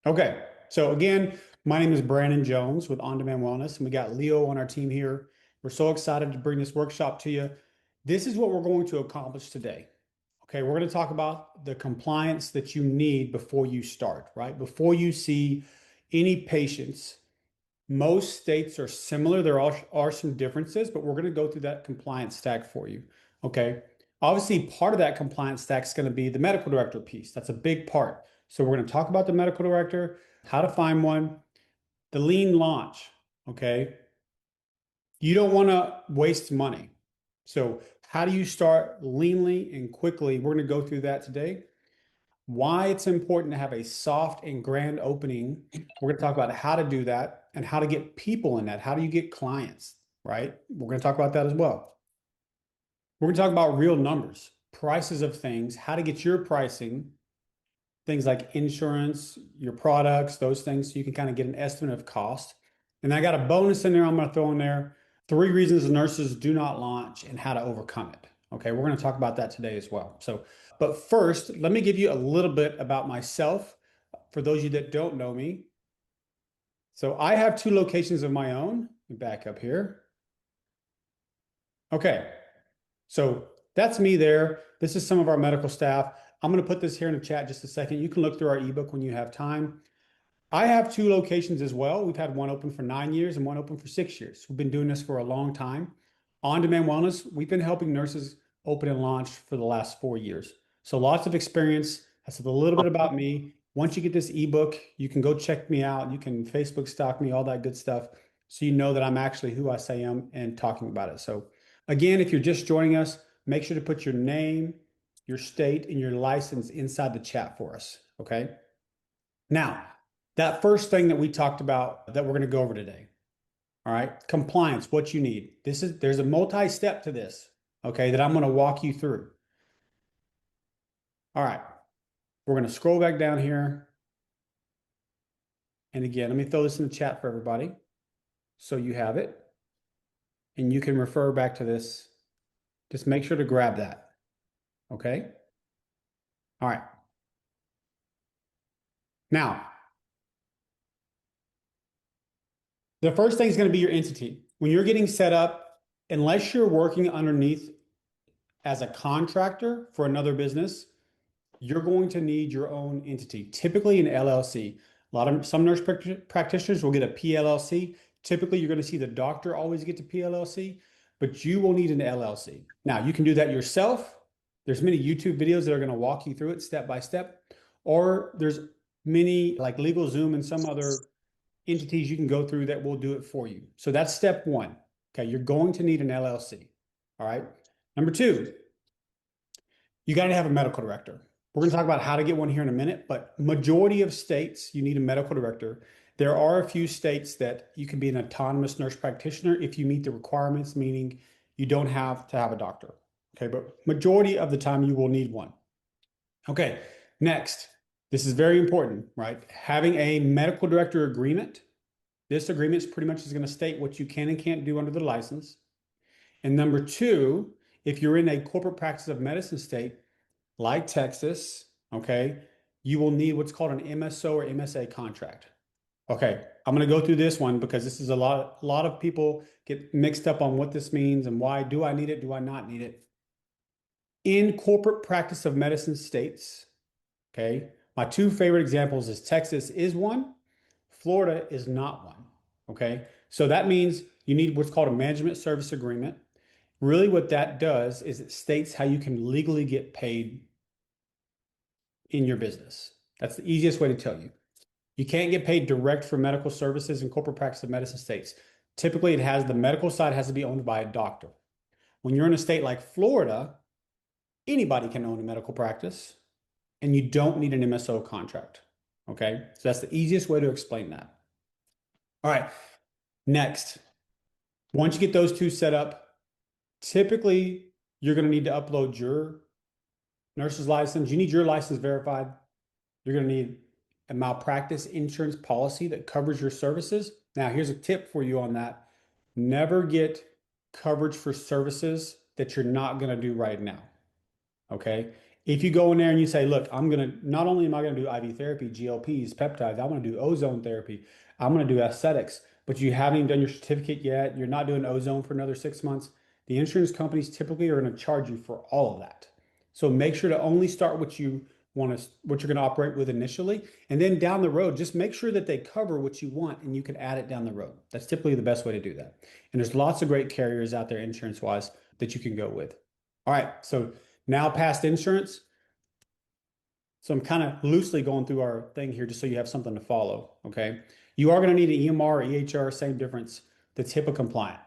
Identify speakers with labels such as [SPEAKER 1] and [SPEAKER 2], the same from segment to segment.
[SPEAKER 1] Okay, so again, my name is Brandon Jones with On Demand Wellness, and we got Leo on our team here. We're so excited to bring this workshop to you. This is what we're going to accomplish today. Okay, we're going to talk about the compliance that you need before you start, right? Before you see any patients. Most states are similar. There are some differences, but we're going to go through that compliance stack for you. Okay. Obviously, part of that compliance stack is going to be the medical director piece. That's a big part. So we're going to talk about the medical director, how to find one, the lean launch. Okay. You don't want to waste money. So how do you start leanly and quickly? We're going to go through that today. Why it's important to have a soft and grand opening. We're going to talk about how to do that and how to get people in that. How do you get clients, right? We're going to talk about that as well. We're going to talk about real numbers, prices of things, how to get your pricing, things like insurance, your products, those things, so you can kind of get an estimate of cost. And I got a bonus in there I'm going to throw in there. 3 reasons nurses do not launch and how to overcome it. Okay, we're going to talk about that today as well. So, but first, let me give you a little bit about myself for those of you that don't know me. So I have 2 locations of my own. Let me back up here. Okay, so that's me there. This is some of our medical staff. I'm going to put this here in the chat just a second. You can look through our ebook when you have time. I have 2 locations as well. We've had one open for 9 years and one open for 6 years. We've been doing this for a long time. On Demand Wellness, we've been helping nurses open and launch for the last 4 years. So lots of experience. That's a little bit about me. Once you get this ebook, you can go check me out. You can Facebook stalk me, all that good stuff. So you know that I'm actually who I say I am and talking about it. So again, if you're just joining us, make sure to put your name, your state, and your license inside the chat for us. Okay. Now, that first thing that we talked about that we're going to go over today. All right, compliance, what you need. There's a multi-step to this, okay, that I'm going to walk you through. All right, we're going to scroll back down here. And again, let me throw this in the chat for everybody so you have it. And you can refer back to this. Just make sure to grab that. Okay. All right. Now, the first thing is going to be your entity. When you're getting set up, unless you're working underneath as a contractor for another business, you're going to need your own entity, typically an LLC. Some nurse practitioners will get a PLLC. Typically, you're going to see the doctor always get the PLLC, but you will need an LLC. Now, you can do that yourself. There's many YouTube videos that are going to walk you through it step by step, or there's many like LegalZoom and some other entities you can go through that will do it for you. So that's step 1. Okay, you're going to need an LLC. All right. Number 2, you got to have a medical director. We're going to talk about how to get one here in a minute, but majority of states, you need a medical director. There are a few states that you can be an autonomous nurse practitioner if you meet the requirements, meaning you don't have to have a doctor. Okay, but majority of the time you will need one. Okay, next, this is very important, right? Having a medical director agreement. This agreement is pretty much is going to state what you can and can't do under the license. And number 2, if you're in a corporate practice of medicine state, like Texas, okay, you will need what's called an MSO or MSA contract. Okay, I'm going to go through this one because this is a lot of people get mixed up on what this means and why. Do I need it? Do I not need it? In corporate practice of medicine states, okay, my 2 favorite examples is Texas is one, Florida is not one. Okay, so that means you need what's called a management service agreement. Really, what that does is it states how you can legally get paid in your business. That's the easiest way to tell you. You can't get paid direct for medical services in corporate practice of medicine states. Typically, the medical side has to be owned by a doctor. When you're in a state like Florida, anybody can own a medical practice and you don't need an MSO contract. Okay, so that's the easiest way to explain that. All right, next, once you get those 2 set up, typically you're going to need to upload your nurse's license. You need your license verified. You're going to need a malpractice insurance policy that covers your services. Now, here's a tip for you on that. Never get coverage for services that you're not going to do right now. Okay. If you go in there and you say, look, not only am I gonna do IV therapy, GLPs, peptides, I'm gonna do ozone therapy, I'm gonna do aesthetics, but you haven't even done your certificate yet, you're not doing ozone for another 6 months, the insurance companies typically are gonna charge you for all of that. So make sure to only start what you're gonna operate with initially, and then down the road, just make sure that they cover what you want and you can add it down the road. That's typically the best way to do that. And there's lots of great carriers out there insurance-wise that you can go with. All right, so now past insurance. So I'm kind of loosely going through our thing here just so you have something to follow. Okay. You are going to need an EMR or EHR, same difference. That's HIPAA compliant.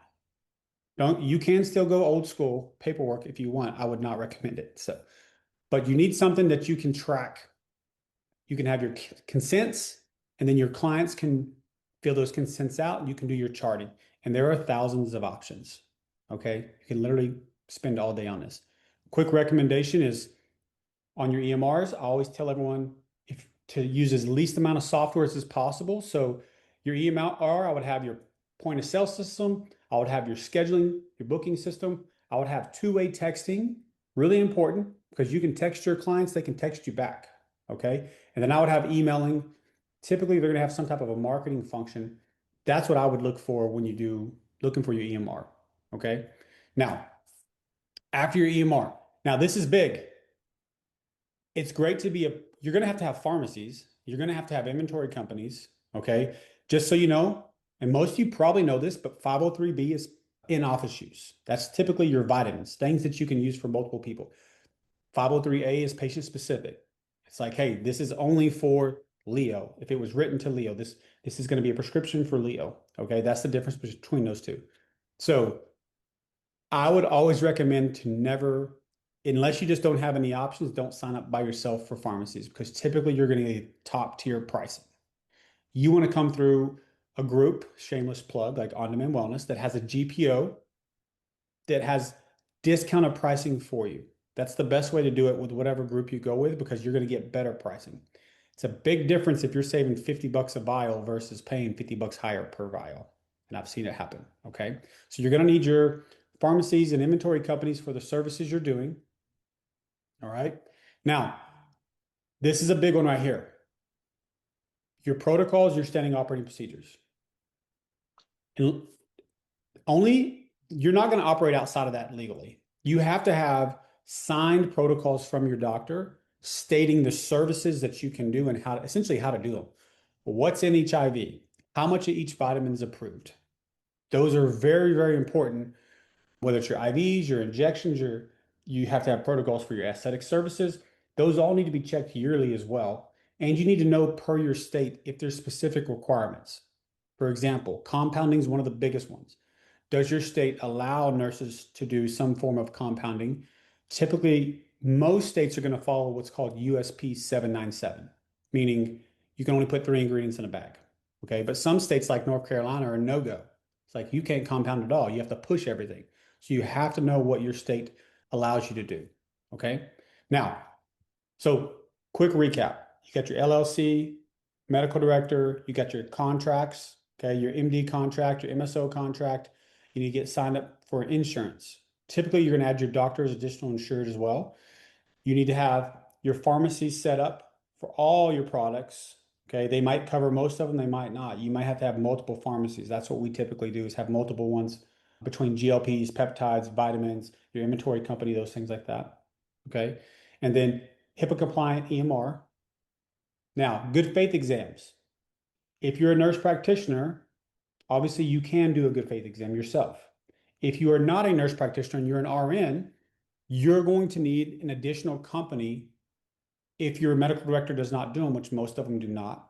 [SPEAKER 1] You can still go old school paperwork if you want. I would not recommend it. So, but you need something that you can track. You can have your consents, and then your clients can fill those consents out and you can do your charting. And there are thousands of options. Okay. You can literally spend all day on this. Quick recommendation is on your EMRs, I always tell everyone to use as least amount of software as possible. So your EMR, I would have your point of sale system. I would have your scheduling, your booking system. I would have two-way texting, really important because you can text your clients, they can text you back. Okay. And then I would have emailing. Typically, they're going to have some type of a marketing function. That's what I would look for when you do looking for your EMR. Okay. Now, after your EMR, now this is big. It's great to be you're going to have pharmacies. You're going to have inventory companies. Okay. Just so you know, and most of you probably know this, but 503B is in office use. That's typically your vitamins, things that you can use for multiple people. 503A is patient specific. It's like, hey, this is only for Leo. If it was written to Leo, this is going to be a prescription for Leo. Okay. That's the difference between those two. So I would always recommend to never, unless you just don't have any options, don't sign up by yourself for pharmacies because typically you're going to get top tier pricing. You want to come through a group, shameless plug, like On Demand Wellness, that has a GPO that has discounted pricing for you. That's the best way to do it with whatever group you go with because you're going to get better pricing. It's a big difference if you're saving $50 a vial versus paying $50 higher per vial. And I've seen it happen. Okay. So you're going to need your pharmacies and inventory companies for the services you're doing. All right. Now, this is a big one right here. Your protocols, your standing operating procedures. And you're not going to operate outside of that legally. You have to have signed protocols from your doctor stating the services that you can do and essentially how to do them. What's in each IV? How much of each vitamin is approved? Those are very, very important. Whether it's your IVs, your injections, you have to have protocols for your aesthetic services. Those all need to be checked yearly as well. And you need to know per your state if there's specific requirements. For example, compounding is one of the biggest ones. Does your state allow nurses to do some form of compounding? Typically, most states are going to follow what's called USP 797, meaning you can only put 3 ingredients in a bag. Okay. But some states like North Carolina are a no-go. It's like you can't compound at all. You have to push everything. So you have to know what your state allows you to do. Okay. Now, so quick recap. You got your LLC, medical director, you got your contracts, okay, your MD contract, your MSO contract. You need to get signed up for insurance. Typically, you're going to add your doctor as additional insured as well. You need to have your pharmacy set up for all your products. Okay, they might cover most of them, they might not. You might have to have multiple pharmacies. That's what we typically do is have multiple ones between GLPs, peptides, vitamins, your inventory company, those things like that. Okay, and then HIPAA compliant EMR. Now, good faith exams. If you're a nurse practitioner, obviously you can do a good faith exam yourself. If you are not a nurse practitioner and you're an RN, you're going to need an additional company. If your medical director does not do them, which most of them do not,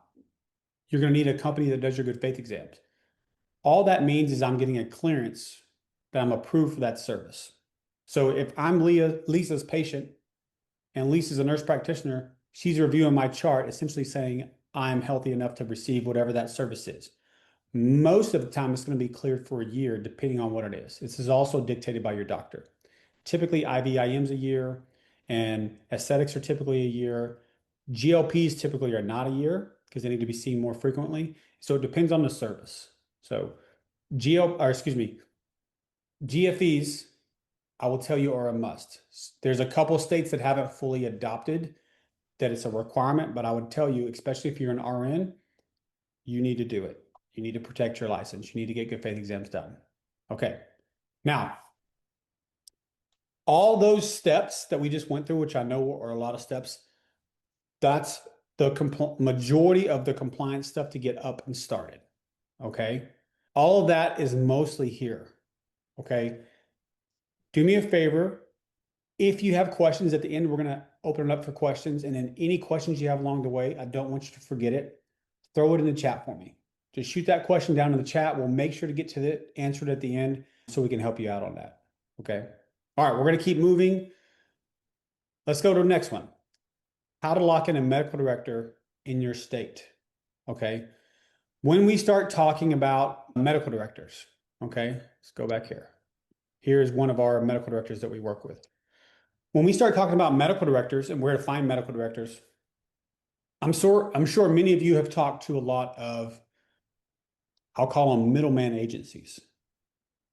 [SPEAKER 1] you're going to need a company that does your good faith exams. All that means is I'm getting a clearance that I'm approved for that service. So if I'm Lisa's patient and Lisa's a nurse practitioner, she's reviewing my chart, essentially saying I'm healthy enough to receive whatever that service is. Most of the time, it's going to be cleared for a year, depending on what it is. This is also dictated by your doctor. Typically, IVIM's a year, and aesthetics are typically a year. GLPs typically are not a year because they need to be seen more frequently. So it depends on the service. So GFEs I will tell you are a must. There's a couple states that haven't fully adopted that it's a requirement, but I would tell you, especially if you're an RN, you need to do it. You need to protect your license. You need to get good faith exams done. Okay. Now, all those steps that we just went through, which I know are a lot of steps, that's the majority of the compliance stuff to get up and started. Okay. All of that is mostly here. Okay. Do me a favor. If you have questions at the end, we're going to open it up for questions. And then any questions you have along the way, I don't want you to forget it. Throw it in the chat for me. Just shoot that question down in the chat. We'll make sure to get to the answer at the end so we can help you out on that. Okay. All right. We're going to keep moving. Let's go to the next one. How to lock in a medical director in your state. Okay. When we start talking about medical directors, okay, let's go back here. Here's one of our medical directors that we work with. When we start talking about medical directors and where to find medical directors, I'm sure many of you have talked to a lot of, I'll call them middleman agencies,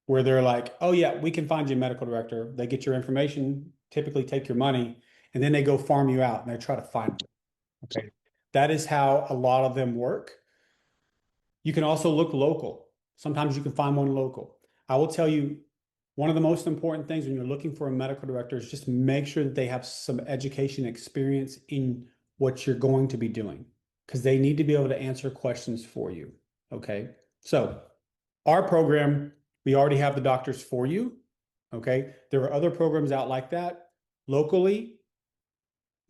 [SPEAKER 1] where they're like, oh yeah, we can find you a medical director. They get your information, typically take your money, and then they go farm you out and they try to find you. Okay. That is how a lot of them work. You can also look local. Sometimes you can find one local. I will tell you, one of the most important things when you're looking for a medical director is just make sure that they have some education experience in what you're going to be doing, because they need to be able to answer questions for you. Okay. So our program, we already have the doctors for you. Okay. There are other programs out like that locally.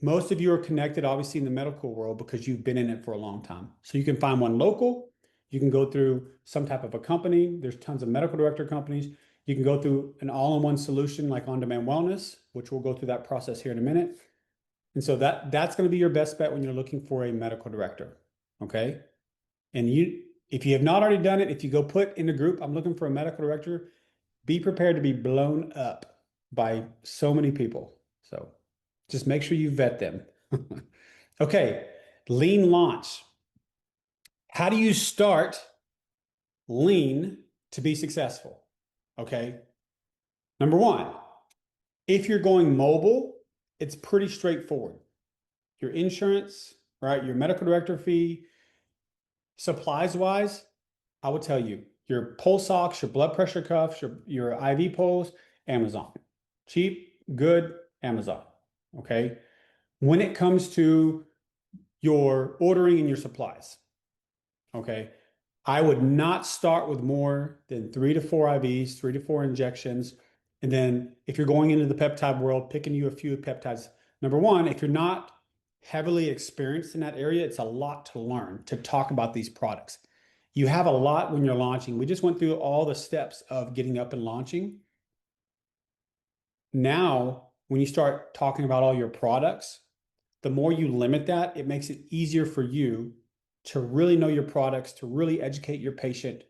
[SPEAKER 1] Most of you are connected, obviously, in the medical world because you've been in it for a long time. So you can find one local. You can go through some type of a company. There's tons of medical director companies. You can go through an all-in-one solution like on-demand wellness, which we'll go through that process here in a minute. And so that's going to be your best bet when you're looking for a medical director. Okay. And if you have not already done it, if you go put in the group, I'm looking for a medical director, be prepared to be blown up by so many people. So just make sure you vet them. Okay. Lean launch. How do you start lean to be successful? Okay. Number one, if you're going mobile, it's pretty straightforward. Your insurance, right? Your medical director fee, supplies wise, I will tell you, your pulse ox, your blood pressure cuffs, your IV poles, Amazon. Cheap, good, Amazon. Okay. When it comes to your ordering and your supplies, okay, I would not start with more than 3 to 4 IVs, 3 to 4 injections. And then if you're going into the peptide world, picking you a few peptides. Number one, if you're not heavily experienced in that area, it's a lot to learn to talk about these products. You have a lot when you're launching. We just went through all the steps of getting up and launching. Now, when you start talking about all your products, the more you limit that, it makes it easier for you to really know your products, to really educate your patient.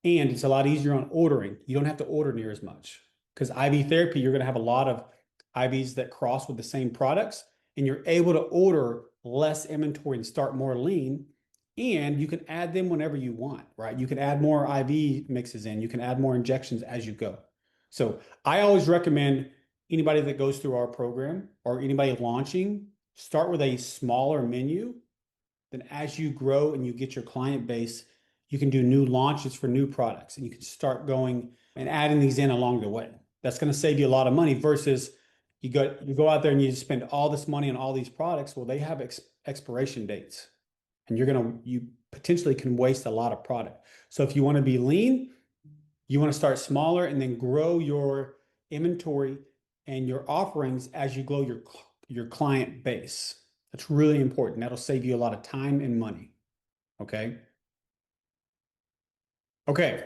[SPEAKER 1] And it's a lot easier on ordering. You don't have to order near as much because IV therapy, you're going to have a lot of IVs that cross with the same products, and you're able to order less inventory and start more lean. And you can add them whenever you want, right? You can add more IV mixes in, you can add more injections as you go. So I always recommend anybody that goes through our program or anybody launching, start with a smaller menu. Then as you grow and you get your client base, you can do new launches for new products and you can start going and adding these in along the way. That's going to save you a lot of money versus you go out there and you just spend all this money on all these products. Well, they have expiration dates and you potentially can waste a lot of product. So if you want to be lean, you want to start smaller and then grow your inventory and your offerings as you grow your client base. That's really important. That'll save you a lot of time and money. Okay. Okay.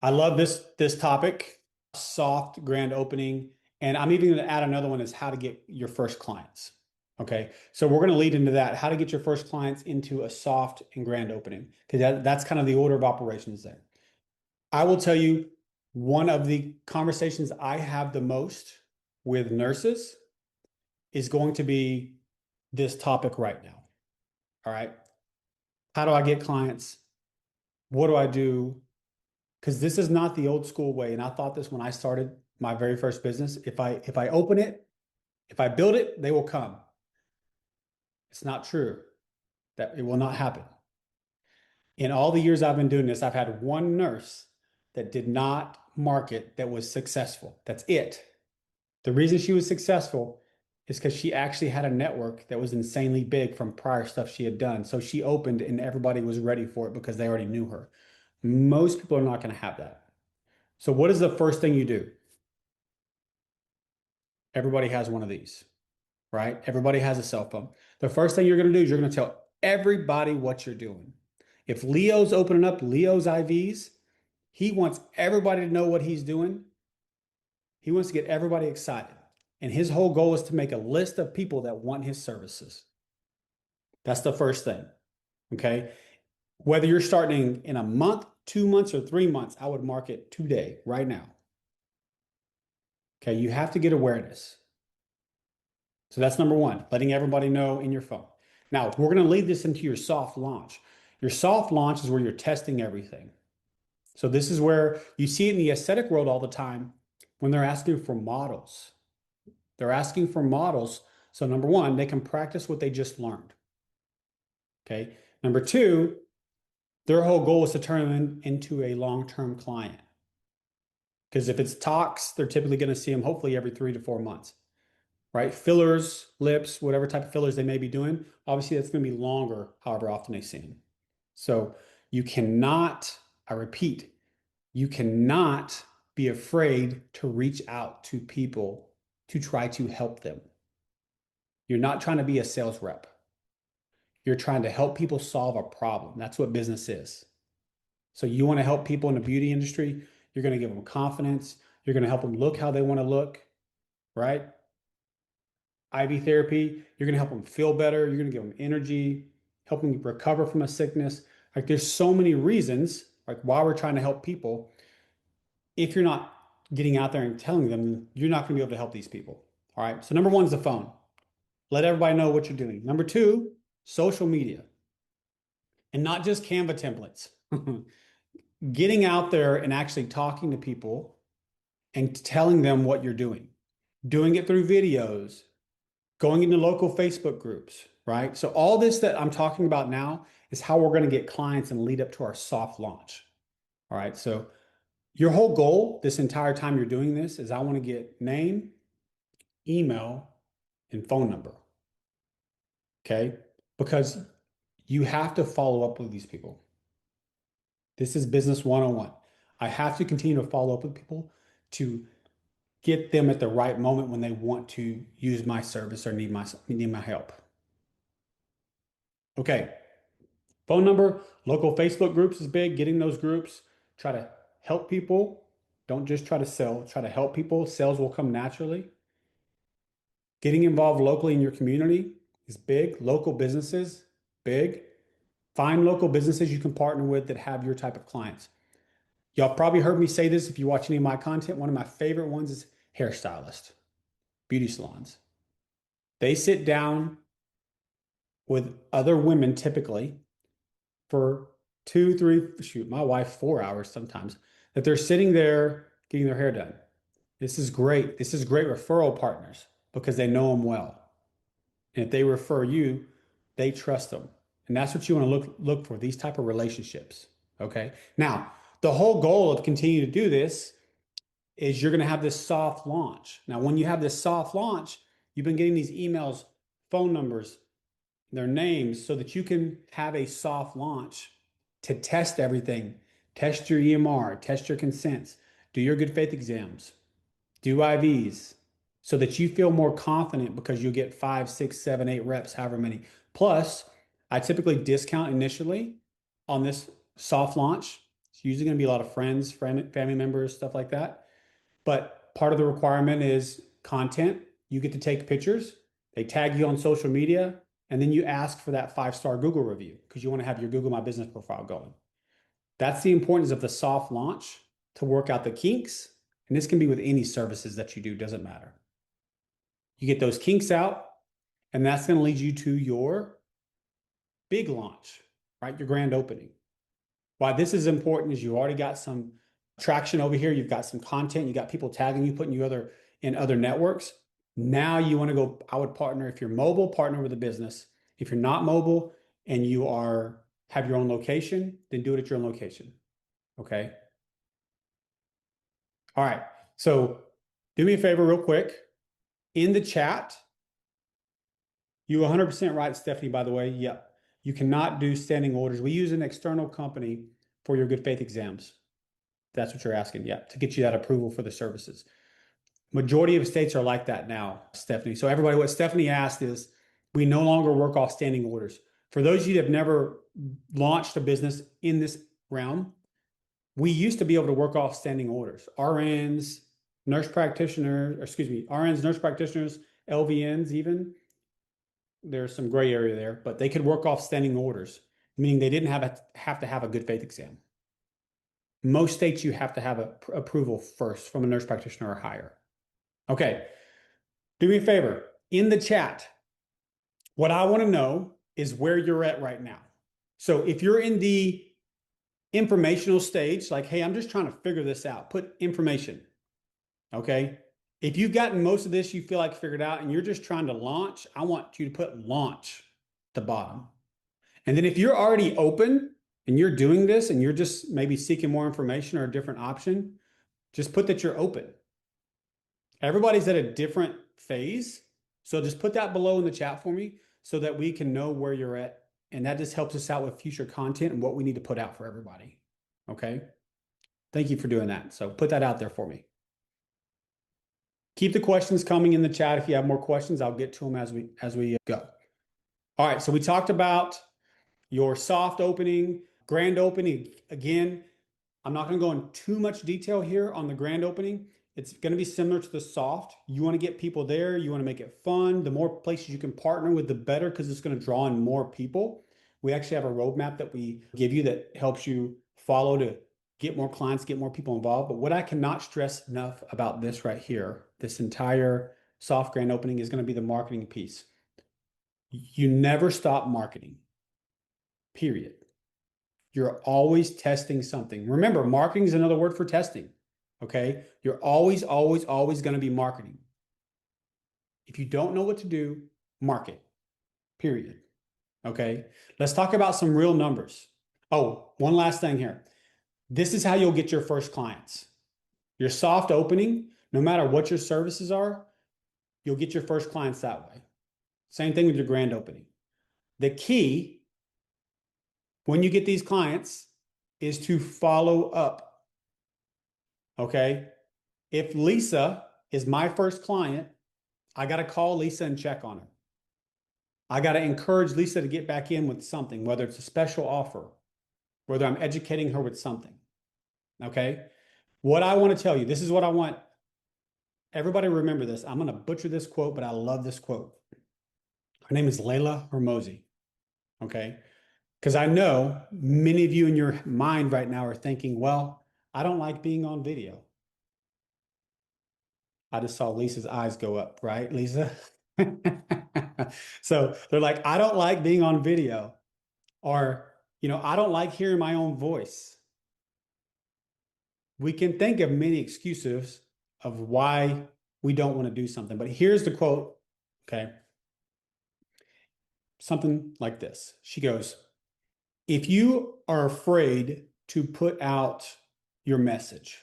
[SPEAKER 1] I love this topic, soft grand opening. And I'm even going to add another one is how to get your first clients. Okay. So we're going to lead into that, how to get your first clients into a soft and grand opening, because that's kind of the order of operations there. I will tell you, one of the conversations I have the most with nurses is going to be this topic right now. All right. How do I get clients? What do I do? Because this is not the old school way. And I thought this when I started my very first business. If I open it, if I build it, they will come. It's not true. That it will not happen. In all the years I've been doing this, I've had one nurse that did not market that was successful. That's it. The reason she was successful is because she actually had a network that was insanely big from prior stuff she had done. So she opened and everybody was ready for it because they already knew her. Most people are not going to have that. So what is the first thing you do? Everybody has one of these, right? Everybody has a cell phone. The first thing you're going to do is you're going to tell everybody what you're doing. If Leo's opening up Leo's IVs, he wants everybody to know what he's doing. He wants to get everybody excited. And his whole goal is to make a list of people that want his services. That's the first thing. Okay. Whether you're starting in a month, 2 months, or 3 months, I would market today, right now. Okay. You have to get awareness. So that's number one, letting everybody know in your phone. Now, we're going to lead this into your soft launch. Your soft launch is where you're testing everything. So this is where you see it in the aesthetic world all the time when they're asking for models. They're asking for models. So number one, they can practice what they just learned. Okay. Number two, their whole goal is to turn them into a long-term client. Because if it's tox, they're typically going to see them hopefully every 3 to 4 months, right? Fillers, lips, whatever type of fillers they may be doing, obviously that's going to be longer, however often they see them. So you cannot, I repeat, you cannot be afraid to reach out to people to try to help them. You're not trying to be a sales rep. You're trying to help people solve a problem. That's what business is. So you want to help people in the beauty industry, you're going to give them confidence. You're going to help them look how they want to look, right? IV therapy, you're going to help them feel better. You're going to give them energy, help them recover from a sickness. Like there's so many reasons, like why we're trying to help people. If you're not getting out there and telling them, you're not going to be able to help these people. All right. So number one is the phone. Let everybody know what you're doing. Number two, social media. And not just Canva templates. Getting out there and actually talking to people and telling them what you're doing. Doing it through videos, going into local Facebook groups, right? So all this that I'm talking about now is how we're going to get clients and lead up to our soft launch. All right. So your whole goal this entire time you're doing this is I want to get name, email, and phone number. Okay. Because you have to follow up with these people. This is business 101. I have to continue to follow up with people to get them at the right moment when they want to use my service or need my help. Okay. Phone number, local Facebook groups is big. Getting those groups, try to help people. Don't just try to sell, try to help people. Sales will come naturally. Getting involved locally in your community is big. Local businesses, big. Find local businesses you can partner with that have your type of clients. Y'all probably heard me say this if you watch any of my content. One of my favorite ones is hairstylists, beauty salons. They sit down with other women typically for 2, 3, shoot, my wife 4 hours sometimes, that they're sitting there getting their hair done. This is great. This is great referral partners because they know them well. And if they refer you, they trust them. And that's what you want to look for, these type of relationships. Okay. Now, the whole goal of continue to do this is you're going to have this soft launch. Now, when you have this soft launch, you've been getting these emails, phone numbers, their names, so that you can have a soft launch to test everything. Test your EMR, test your consents, do your good faith exams, do IVs, so that you feel more confident because you'll get 5, 6, 7, 8 reps, however many. Plus, I typically discount initially on this soft launch. It's usually going to be a lot of friends, family members, stuff like that. But part of the requirement is content. You get to take pictures. They tag you on social media, and then you ask for that 5-star Google review because you want to have your Google My Business profile going. That's the importance of the soft launch to work out the kinks. And this can be with any services that you do, doesn't matter. You get those kinks out, and that's going to lead you to your big launch, right? Your grand opening. Why this is important is you already got some traction over here. You've got some content. You got people tagging you, putting you in other networks. Now you want to go, I would partner, if you're mobile, partner with a business. If you're not mobile and you have your own location, then do it at your own location. Okay. All right. So do me a favor real quick. In the chat, you 100% right, Stephanie, by the way. Yep. You cannot do standing orders. We use an external company for your good faith exams. That's what you're asking. Yeah. To get you that approval for the services. Majority of states are like that now, Stephanie. So everybody, what Stephanie asked is, we no longer work off standing orders. For those of you that have never launched a business in this realm, we used to be able to work off standing orders. RNs, nurse practitioners, RNs, nurse practitioners, LVNs even. There's some gray area there, but they could work off standing orders, meaning they didn't have to have a good faith exam. Most states, you have to have approval first from a nurse practitioner or higher. Okay, do me a favor. In the chat, what I want to know is where you're at right now. So if you're in the informational stage, like, hey, I'm just trying to figure this out, put information. Okay. If you've gotten most of this, you feel like figured out, and you're just trying to launch, I want you to put launch at the bottom. And then if you're already open and you're doing this and you're just maybe seeking more information or a different option, just put that you're open. Everybody's at a different phase. So just put that below in the chat for me so that we can know where you're at. And that just helps us out with future content and what we need to put out for everybody. Okay. Thank you for doing that. So put that out there for me. Keep the questions coming in the chat. If you have more questions, I'll get to them as we go. All right. So we talked about your soft opening, grand opening. Again, I'm not going to go in too much detail here on the grand opening. It's going to be similar to the soft. You want to get people there. You want to make it fun. The more places you can partner with, the better, because it's going to draw in more people. We actually have a roadmap that we give you that helps you follow to get more clients, get more people involved. But what I cannot stress enough about this right here, this entire soft grand opening, is going to be the marketing piece. You never stop marketing, period. You're always testing something. Remember, marketing is another word for testing. Okay. You're always, always, always going to be marketing. If you don't know what to do, market, period. Okay. Let's talk about some real numbers. Oh, one last thing here. This is how you'll get your first clients. Your soft opening, no matter what your services are, you'll get your first clients that way. Same thing with your grand opening. The key when you get these clients is to follow up. Okay. If Lisa is my first client, I got to call Lisa and check on her. I got to encourage Lisa to get back in with something, whether it's a special offer, whether I'm educating her with something. Okay. What I want to tell you, this is what I want everybody to remember this. I'm going to butcher this quote, but I love this quote. Her name is Layla Hormozi. Okay. Because I know many of you in your mind right now are thinking, well, I don't like being on video. I just saw Lisa's eyes go up, right, Lisa? So they're like, I don't like being on video, or, I don't like hearing my own voice. We can think of many excuses of why we don't want to do something, but here's the quote. Okay. Something like this. She goes, if you are afraid to put out your message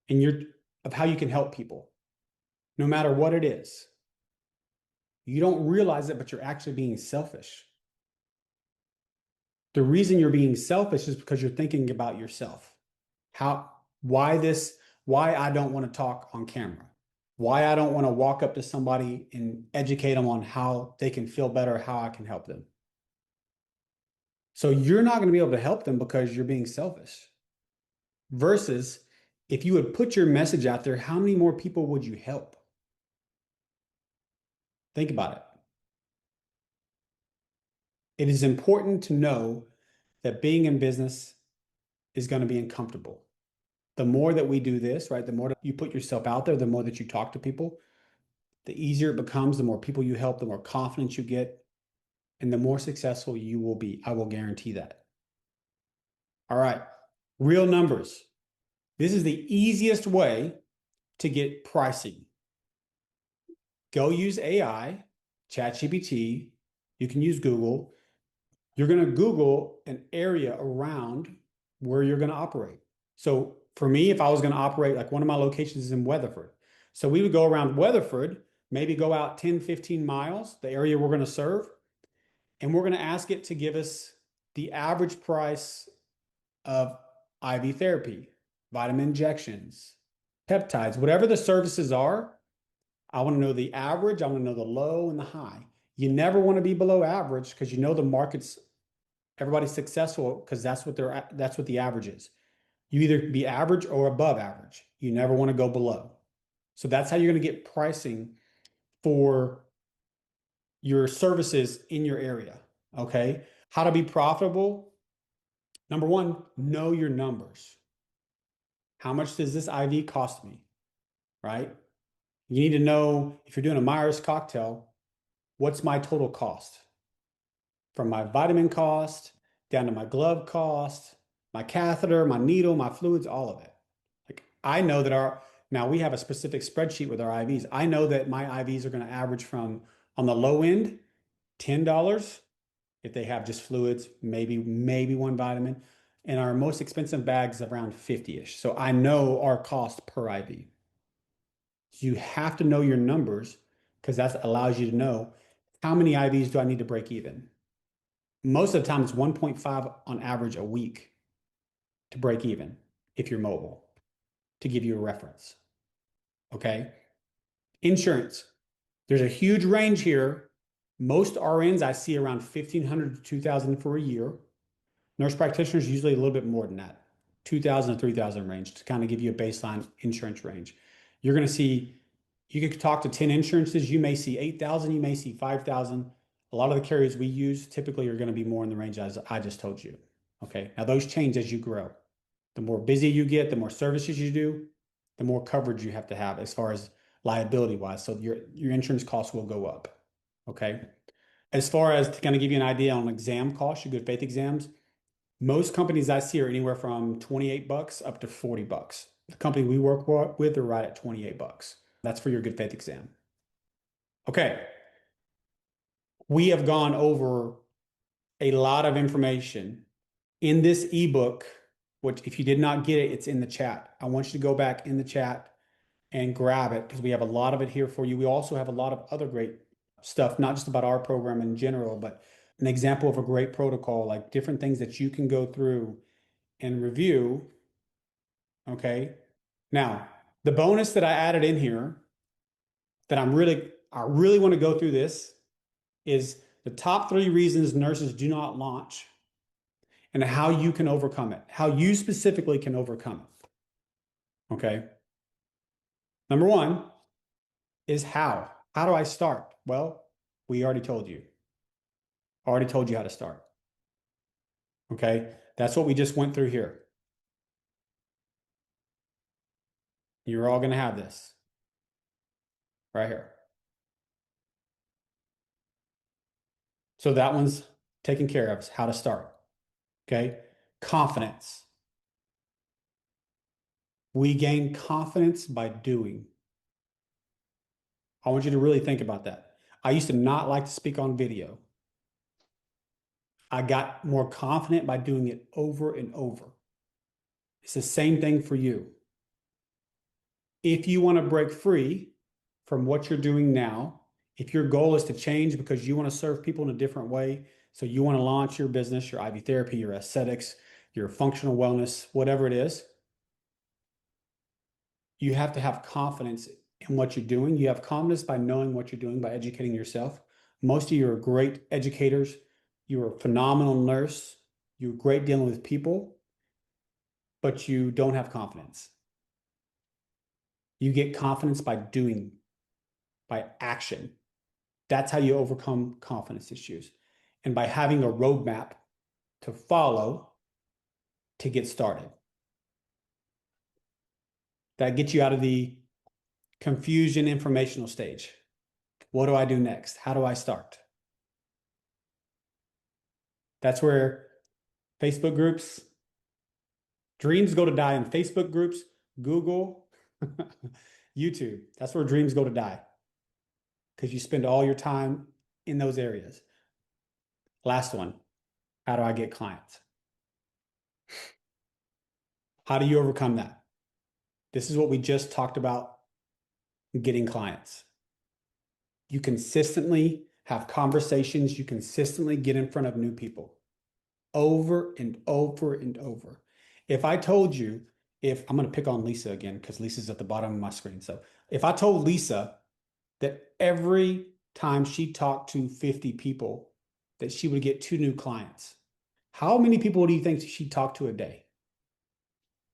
[SPEAKER 1] and of how you can help people, no matter what it is, you don't realize it, but you're actually being selfish. The reason you're being selfish is because you're thinking about yourself. Why I don't want to talk on camera, why I don't want to walk up to somebody and educate them on how they can feel better, how I can help them. So you're not going to be able to help them because you're being selfish. Versus if you would put your message out there, how many more people would you help? Think about it. It is important to know that being in business is going to be uncomfortable. The more that we do this, right, the more that you put yourself out there, the more that you talk to people, the easier it becomes, the more people you help, the more confidence you get, and the more successful you will be. I will guarantee that. All right. Real numbers. This is the easiest way to get pricing. Go use AI, ChatGPT. You can use Google. You're going to Google an area around where you're going to operate. So for me, if I was going to operate, like one of my locations is in Weatherford. So we would go around Weatherford, maybe go out 10, 15 miles, the area we're going to serve, and we're going to ask it to give us the average price of IV therapy, vitamin injections, peptides, whatever the services are. I want to know the average. I want to know the low and the high. You never want to be below average because you know the market's everybody's successful because that's what the average is. You either be average or above average. You never want to go below. So that's how you're going to get pricing for your services in your area. Okay. How to be profitable. Number one, know your numbers. How much does this IV cost me? Right? You need to know if you're doing a Myers cocktail, what's my total cost? From my vitamin cost down to my glove cost, my catheter, my needle, my fluids, all of it. Like I know that now we have a specific spreadsheet with our IVs. I know that my IVs are going to average from on the low end, $10 if they have just fluids, maybe one vitamin. And our most expensive bags around 50-ish. So I know our cost per IV. So you have to know your numbers because that allows you to know how many IVs do I need to break even. Most of the time, it's 1.5 on average a week to break even if you're mobile, to give you a reference. Okay. Insurance. There's a huge range here. Most RNs I see around 1,500 to 2,000 for a year. Nurse practitioners usually a little bit more than that, 2,000 to 3,000 range to kind of give you a baseline insurance range. You're going to see, you could talk to 10 insurances. You may see 8,000, you may see 5,000. A lot of the carriers we use typically are going to be more in the range as I just told you. Okay. Now those change as you grow. The more busy you get, the more services you do, the more coverage you have to have as far as liability wise. So your insurance costs will go up. Okay. As far as to kind of give you an idea on exam costs, your good faith exams, most companies I see are anywhere from 28 bucks up to 40 bucks. The company we work with are right at 28 bucks. That's for your good faith exam. Okay. We have gone over a lot of information in this ebook, which if you did not get it, it's in the chat. I want you to go back in the chat and grab it because we have a lot of it here for you. We also have a lot of other great stuff, not just about our program in general, but an example of a great protocol, like different things that you can go through and review. Okay. Now, the bonus that I added in here that I really want to go through this is the top 3 reasons nurses do not launch and how you can overcome it, how you specifically can overcome it. Okay. Number 1 is how. How do I start? Well, we already told you. Already told you how to start. Okay. That's what we just went through here. You're all going to have this right here. So that one's taken care of, how to start. Okay. Confidence. We gain confidence by doing. I want you to really think about that. I used to not like to speak on video. I got more confident by doing it over and over. It's the same thing for you. If you want to break free from what you're doing now, if your goal is to change because you want to serve people in a different way, so you want to launch your business, your IV therapy, your aesthetics, your functional wellness, whatever it is, you have to have confidence in what you're doing. You have confidence by knowing what you're doing, by educating yourself. Most of you are great educators. You're a phenomenal nurse. You're great dealing with people, but you don't have confidence. You get confidence by doing, by action. That's how you overcome confidence issues. And by having a roadmap to follow to get started. That gets you out of the confusion informational stage. What do I do next? How do I start? That's where Facebook groups, dreams go to die in Facebook groups. Google, YouTube. That's where dreams go to die because you spend all your time in those areas. Last one, how do I get clients? How do you overcome that? This is what we just talked about, getting clients. You consistently have conversations. You consistently get in front of new people over and over and over. If I told you, if I'm going to pick on Lisa again, because Lisa's at the bottom of my screen. So if I told Lisa that every time she talked to 50 people, that she would get 2 new clients, how many people do you think she'd talk to a day?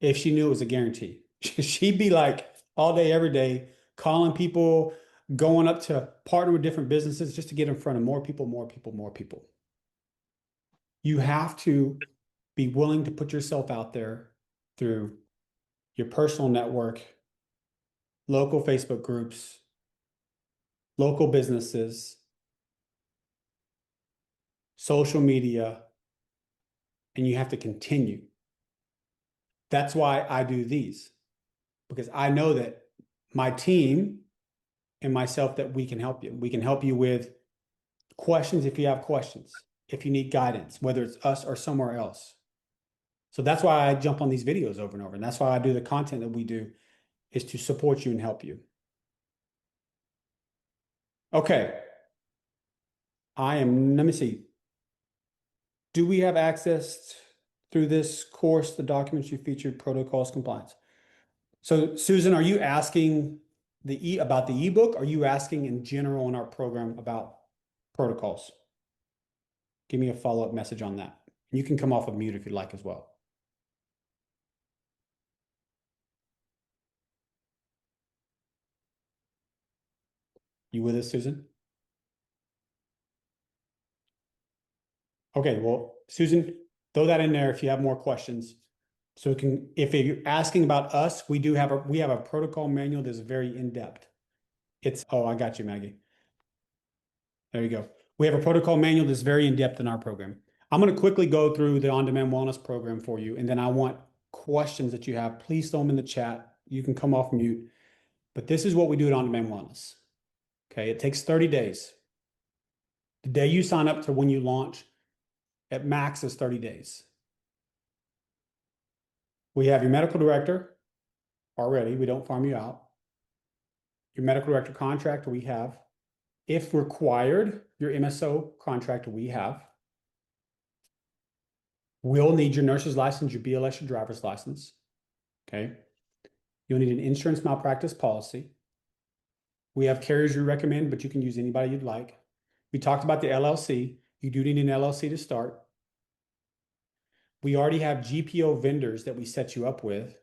[SPEAKER 1] If she knew it was a guarantee, she'd be like all day, every day, calling people, going up to partner with different businesses just to get in front of more people, more people, more people. You have to be willing to put yourself out there through your personal network, local Facebook groups, local businesses, social media, and you have to continue. That's why I do these, because I know that my team and myself, that we can help you. We can help you with questions if you have questions, if you need guidance, whether it's us or somewhere else. So that's why I jump on these videos over and over. And that's why I do the content that we do, is to support you and help you. Okay. let me see. Do we have access through this course, the documents you featured, protocols, compliance? So Susan, are you asking about the ebook? Or are you asking in general in our program about protocols? Give me a follow-up message on that. You can come off of mute if you'd like as well. You with us, Susan? Okay, well, Susan, throw that in there if you have more questions. So if you're asking about us, we have a protocol manual that's very in-depth. Oh, I got you, Maggie. There you go. We have a protocol manual that's very in-depth in our program. I'm going to quickly go through the on-demand wellness program for you, and then I want questions that you have. Please throw them in the chat. You can come off mute. But this is what we do at on-demand wellness. Okay, it takes 30 days. The day you sign up to when you launch, at max is 30 days. We have your medical director already. We don't farm you out. Your medical director contractor we have. If required, your MSO contractor we have. We'll need your nurse's license, your BLS, your driver's license. Okay. You'll need an insurance malpractice policy. We have carriers you recommend, but you can use anybody you'd like. We talked about the LLC. You do need an LLC to start. We already have GPO vendors that we set you up with.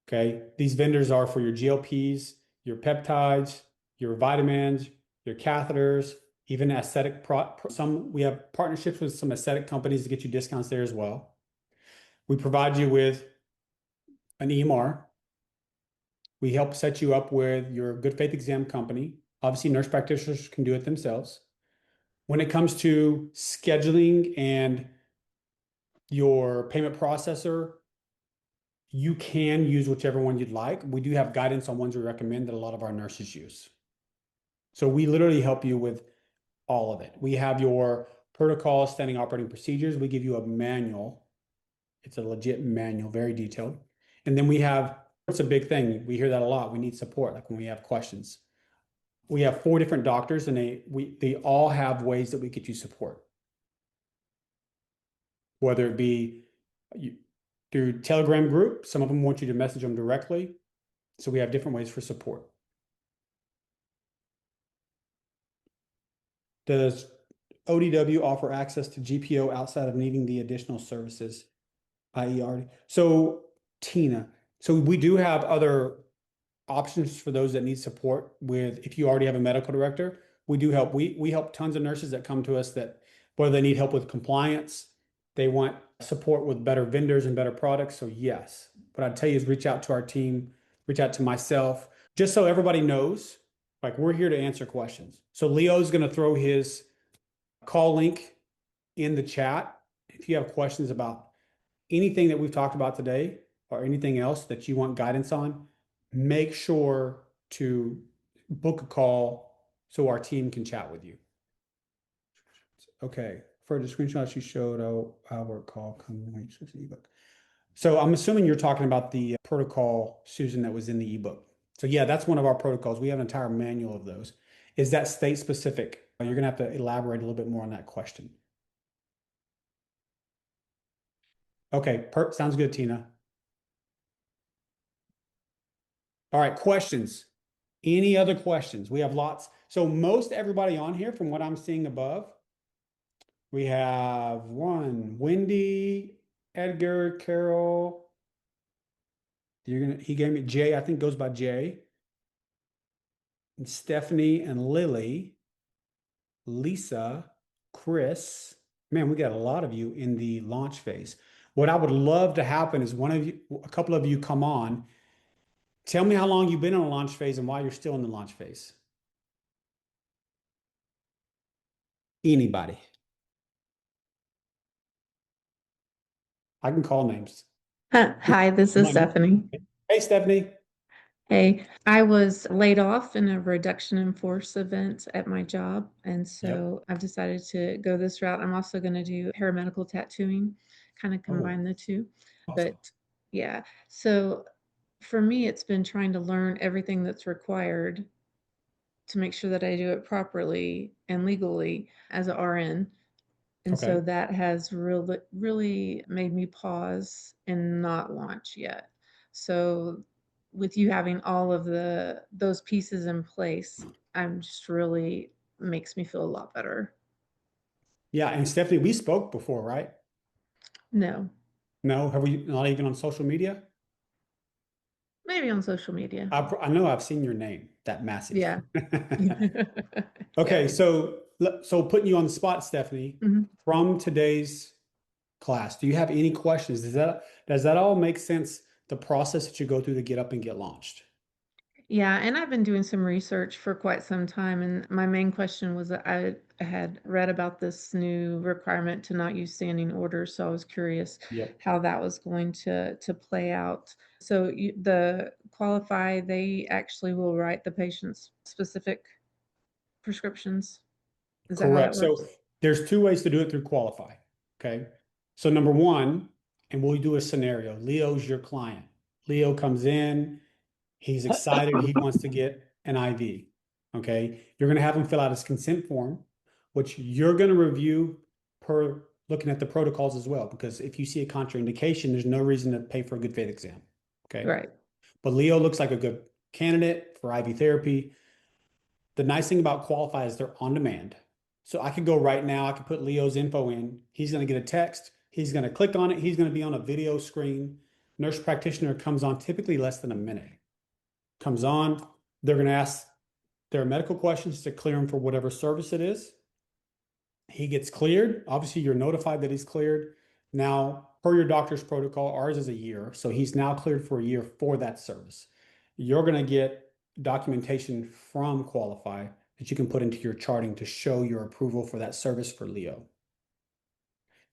[SPEAKER 1] Okay. These vendors are for your GLPs, your peptides, your vitamins, your catheters, even aesthetic we have partnerships with some aesthetic companies to get you discounts there as well. We provide you with an EMR. We help set you up with your good faith exam company. Obviously, nurse practitioners can do it themselves. When it comes to scheduling and your payment processor, you can use whichever one you'd like. We do have guidance on ones we recommend that a lot of our nurses use. So we literally help you with all of it. We have your protocol, standing operating procedures. We give you a manual. It's a legit manual, very detailed. And then it's a big thing. We hear that a lot. We need support, like when we have questions. We have 4 different doctors, and they all have ways that we get you support. Whether it be through Telegram group, some of them want you to message them directly. So we have different ways for support. Does ODW offer access to GPO outside of needing the additional services, i.e. already? So Tina, so we do have other options for those that need support if you already have a medical director. We do help. We help tons of nurses that come to us that whether they need help with compliance, they want support with better vendors and better products. So yes, what I'd tell you is reach out to our team, reach out to myself, just so everybody knows, like we're here to answer questions. So Leo's going to throw his call link in the chat. If you have questions about anything that we've talked about today or anything else that you want guidance on, make sure to book a call so our team can chat with you. Okay, for the screenshots you showed, our call come ebook. So I'm assuming you're talking about the protocol, Susan, that was in the ebook. So yeah, that's one of our protocols. We have an entire manual of those. Is that state specific? You're gonna have to elaborate a little bit more on that question. Okay, sounds good, Tina. All right, questions. Any other questions? We have lots. So most everybody on here, from what I'm seeing above, we have one, Wendy, Edgar, Carol. He gave me Jay, I think goes by Jay. And Stephanie and Lily, Lisa, Chris. Man, we got a lot of you in the launch phase. What I would love to happen is a couple of you come on. Tell me how long you've been in a launch phase and why you're still in the launch phase. Anybody. I can call names.
[SPEAKER 2] Hi, this is Stephanie.
[SPEAKER 1] Hey, Stephanie.
[SPEAKER 2] Hey, I was laid off in a reduction in force event at my job, and
[SPEAKER 1] Yep.
[SPEAKER 2] so I've decided to go this route. I'm also going to do paramedical tattooing, kind of
[SPEAKER 1] Oh,
[SPEAKER 2] combine the two.
[SPEAKER 1] awesome.
[SPEAKER 2] But yeah, so for me, it's been trying to learn everything that's required to make sure that I do it properly and legally as a RN. And
[SPEAKER 1] Okay.
[SPEAKER 2] so that has really made me pause and not launch yet. So with you having all of those pieces in place, I'm just really makes me feel a lot better.
[SPEAKER 1] Yeah, and Stephanie, we spoke before, right?
[SPEAKER 2] No,
[SPEAKER 1] No, have we not even on social media?
[SPEAKER 2] maybe on social media.
[SPEAKER 1] I know I've seen your name, that massive.
[SPEAKER 2] Yeah.
[SPEAKER 1] Okay,
[SPEAKER 2] Yeah.
[SPEAKER 1] so putting you on the spot, Stephanie,
[SPEAKER 2] Mhm.
[SPEAKER 1] from today's class, do you have any questions? Does that all make sense? The process that you go through to get up and get launched?
[SPEAKER 2] Yeah, and I've been doing some research for quite some time, and my main question was that I had read about this new requirement to not use standing orders, so I was curious
[SPEAKER 1] Yep.
[SPEAKER 2] how that was going to play out. So the Qualify, they actually will write the patient's specific prescriptions. Is that how
[SPEAKER 1] Correct.
[SPEAKER 2] that
[SPEAKER 1] So
[SPEAKER 2] works?
[SPEAKER 1] there's two ways to do it through Qualify. Okay. So number one, and we'll do a scenario. Leo's your client. Leo comes in, he's excited, he wants to get an IV. Okay. You're going to have him fill out his consent form, which you're going to review per looking at the protocols as well. Because if you see a contraindication, there's no reason to pay for a good faith exam. Okay.
[SPEAKER 2] Right.
[SPEAKER 1] But Leo looks like a good candidate for IV therapy. The nice thing about Qualify is they're on demand. So I could go right now, I could put Leo's info in. He's going to get a text. He's going to click on it. He's going to be on a video screen. Nurse practitioner comes on typically less than a minute. Comes on. They're going to ask their medical questions to clear him for whatever service it is. He gets cleared. Obviously, you're notified that he's cleared. Now, per your doctor's protocol, ours is a year. So he's now cleared for a year for that service. You're going to get documentation from Qualify that you can put into your charting to show your approval for that service for Leo.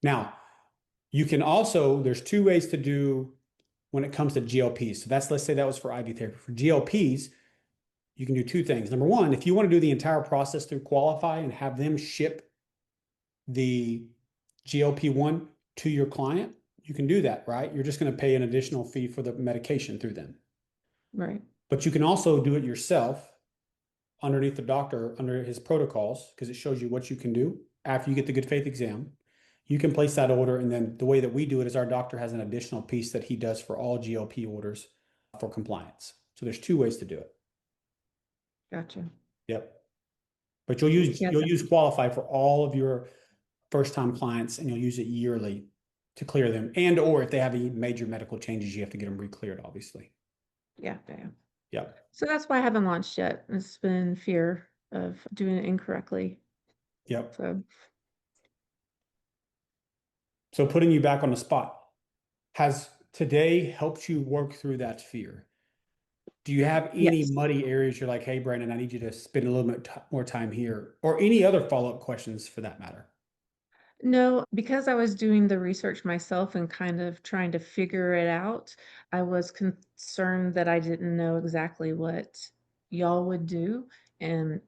[SPEAKER 1] Now, you can also, there's two ways to do when it comes to GLPs. So let's say that was for IV therapy. For GLPs, you can do two things. Number one, if you want to do the entire process through Qualify and have them ship the GLP-1 to your client, you can do that, right? You're just going to pay an additional fee for the medication through them.
[SPEAKER 2] Right.
[SPEAKER 1] But you can also do it yourself underneath the doctor, under his protocols, because it shows you what you can do after you get the good faith exam. You can place that order. And then the way that we do it is our doctor has an additional piece that he does for all GLP orders for compliance. So there's two ways to do it.
[SPEAKER 2] Gotcha.
[SPEAKER 1] Yep. But you'll
[SPEAKER 2] Yes.
[SPEAKER 1] use Qualify for all of your first time clients, and you'll use it yearly to clear them. And or if they have any major medical changes, you have to get them re-cleared, obviously.
[SPEAKER 2] Yeah. Yeah.
[SPEAKER 1] Yeah.
[SPEAKER 2] So that's why I haven't launched yet. It's been fear of doing it incorrectly.
[SPEAKER 1] Yep.
[SPEAKER 2] So
[SPEAKER 1] So putting you back on the spot, has today helped you work through that fear? Do you have any
[SPEAKER 2] yes.
[SPEAKER 1] muddy areas you're like, hey, Brandon, I need you to spend a little bit more time here, or any other follow-up questions for that matter?
[SPEAKER 2] No, because I was doing the research myself and kind of trying to figure it out, I was concerned that I didn't know exactly what y'all would do, and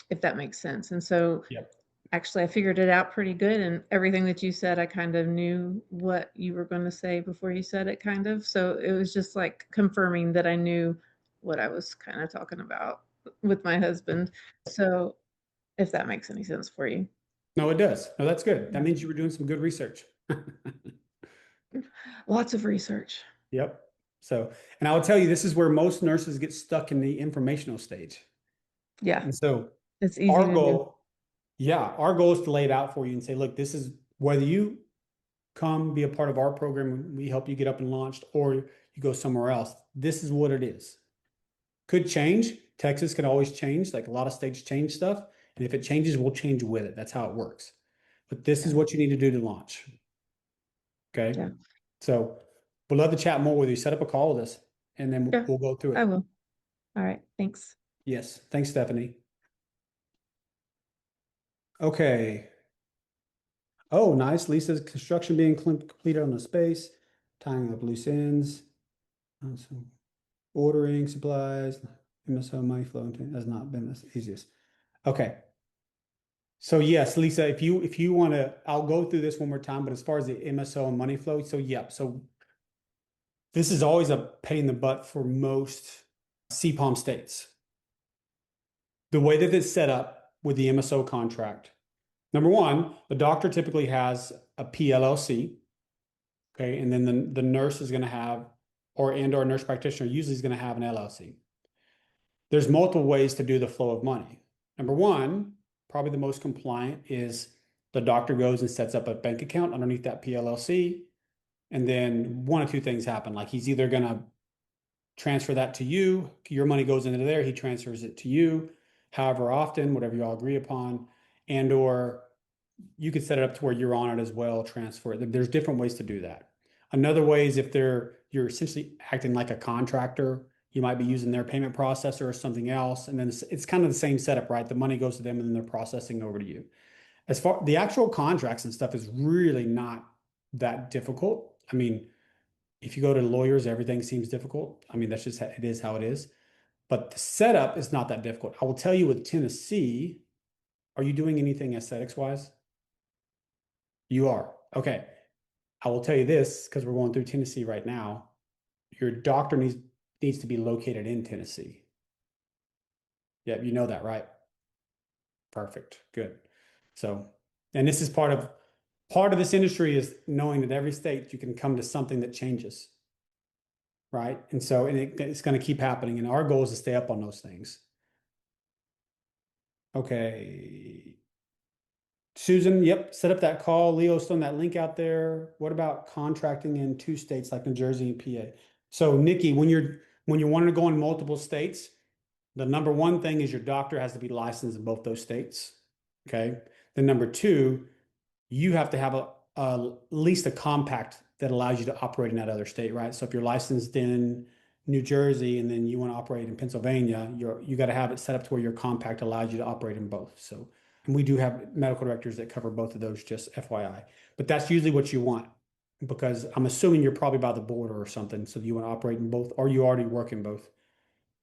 [SPEAKER 2] if that makes sense. And so
[SPEAKER 1] Yep.
[SPEAKER 2] actually I figured it out pretty good, and everything that you said, I kind of knew what you were going to say before you said it, kind of. So it was just like confirming that I knew what I was kind of talking about with my husband. So if that makes any sense for you.
[SPEAKER 1] No, it does. No, that's good. That
[SPEAKER 2] Yeah.
[SPEAKER 1] means you were doing some good research.
[SPEAKER 2] Lots of research.
[SPEAKER 1] Yep. So, and I will tell you, this is where most nurses get stuck in the informational stage.
[SPEAKER 2] Yeah,
[SPEAKER 1] And so
[SPEAKER 2] it's easy
[SPEAKER 1] our
[SPEAKER 2] to do.
[SPEAKER 1] goal, yeah, our goal is to lay it out for you and say, look, this is whether you come be a part of our program, we help you get up and launched, or you go somewhere else. This is what it is. Could change. Texas can always change. Like a lot of states change stuff. And if it changes, we'll change with it. That's how it works. But this is
[SPEAKER 2] Yeah,
[SPEAKER 1] what you need to do to launch. Okay.
[SPEAKER 2] yeah,
[SPEAKER 1] So we'd love to chat more with you. Set up a call with us and then
[SPEAKER 2] yeah,
[SPEAKER 1] we'll go through
[SPEAKER 2] I
[SPEAKER 1] it.
[SPEAKER 2] will. All right, thanks.
[SPEAKER 1] Yes. Thanks, Stephanie. Okay. Oh, nice. Lisa's construction being completed on the space, tying up loose ends. So ordering supplies, MSO money flow has not been the easiest. Okay. So yes, Lisa, if you want to, I'll go through this one more time, but as far as the MSO and money flow, so yeah, so this is always a pain in the butt for most CPOM states. The way that it's set up with the MSO contract, number one, the doctor typically has a PLLC, okay, and then the nurse is going to have, or nurse practitioner usually is going to have an LLC. There's multiple ways to do the flow of money. Number one, probably the most compliant is the doctor goes and sets up a bank account underneath that PLLC. And then one of two things happen. Like he's either going to transfer that to you, your money goes into there, he transfers it to you, however often, whatever you all agree upon, and or you could set it up to where you're on it as well, transfer it. There's different ways to do that. Another way is if you're essentially acting like a contractor, you might be using their payment processor or something else, and then it's kind of the same setup, right? The money goes to them and then they're processing over to you. As far the actual contracts and stuff is really not that difficult. I mean, if you go to lawyers, everything seems difficult. I mean, that's just it is how it is. But the setup is not that difficult. I will tell you with Tennessee, are you doing anything aesthetics wise? You are. Okay. I will tell you this because we're going through Tennessee right now. Your doctor needs to be located in Tennessee. Yeah, you know that, right? Perfect. Good. So, and this is part of this industry is knowing that every state you can come to something that changes, right? And so, it's going to keep happening. And our goal is to stay up on those things. Okay. Susan, yep, set up that call. Leo's throwing that link out there. What about contracting in two states like New Jersey and PA? So, Nikki, when you're wanting to go in multiple states, the number one thing is your doctor has to be licensed in both those states. Okay. Then number two, you have to have at least a compact that allows you to operate in that other state, right? So if you're licensed in New Jersey and then you want to operate in Pennsylvania, you got to have it set up to where your compact allows you to operate in both. So, and we do have medical directors that cover both of those, just FYI. But that's usually what you want because I'm assuming you're probably by the border or something. So you want to operate in both, or you already work in both.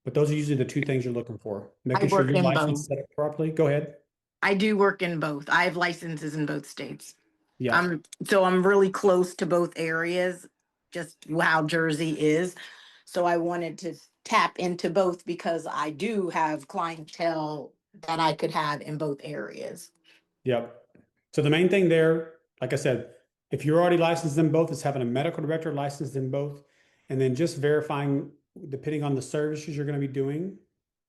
[SPEAKER 1] But those are usually the two things you're looking for.
[SPEAKER 3] I
[SPEAKER 1] Making sure
[SPEAKER 3] work
[SPEAKER 1] your
[SPEAKER 3] in
[SPEAKER 1] license
[SPEAKER 3] both.
[SPEAKER 1] is set up properly. Go ahead.
[SPEAKER 3] I do work in both. I have licenses in both states.
[SPEAKER 1] Yeah.
[SPEAKER 3] So I'm really close to both areas, just how Jersey is. So I wanted to tap into both because I do have clientele that I could have in both areas.
[SPEAKER 1] Yep. So the main thing there, like I said, if you're already licensed in both, is having a medical director licensed in both, and then just verifying, depending on the services you're going to be doing,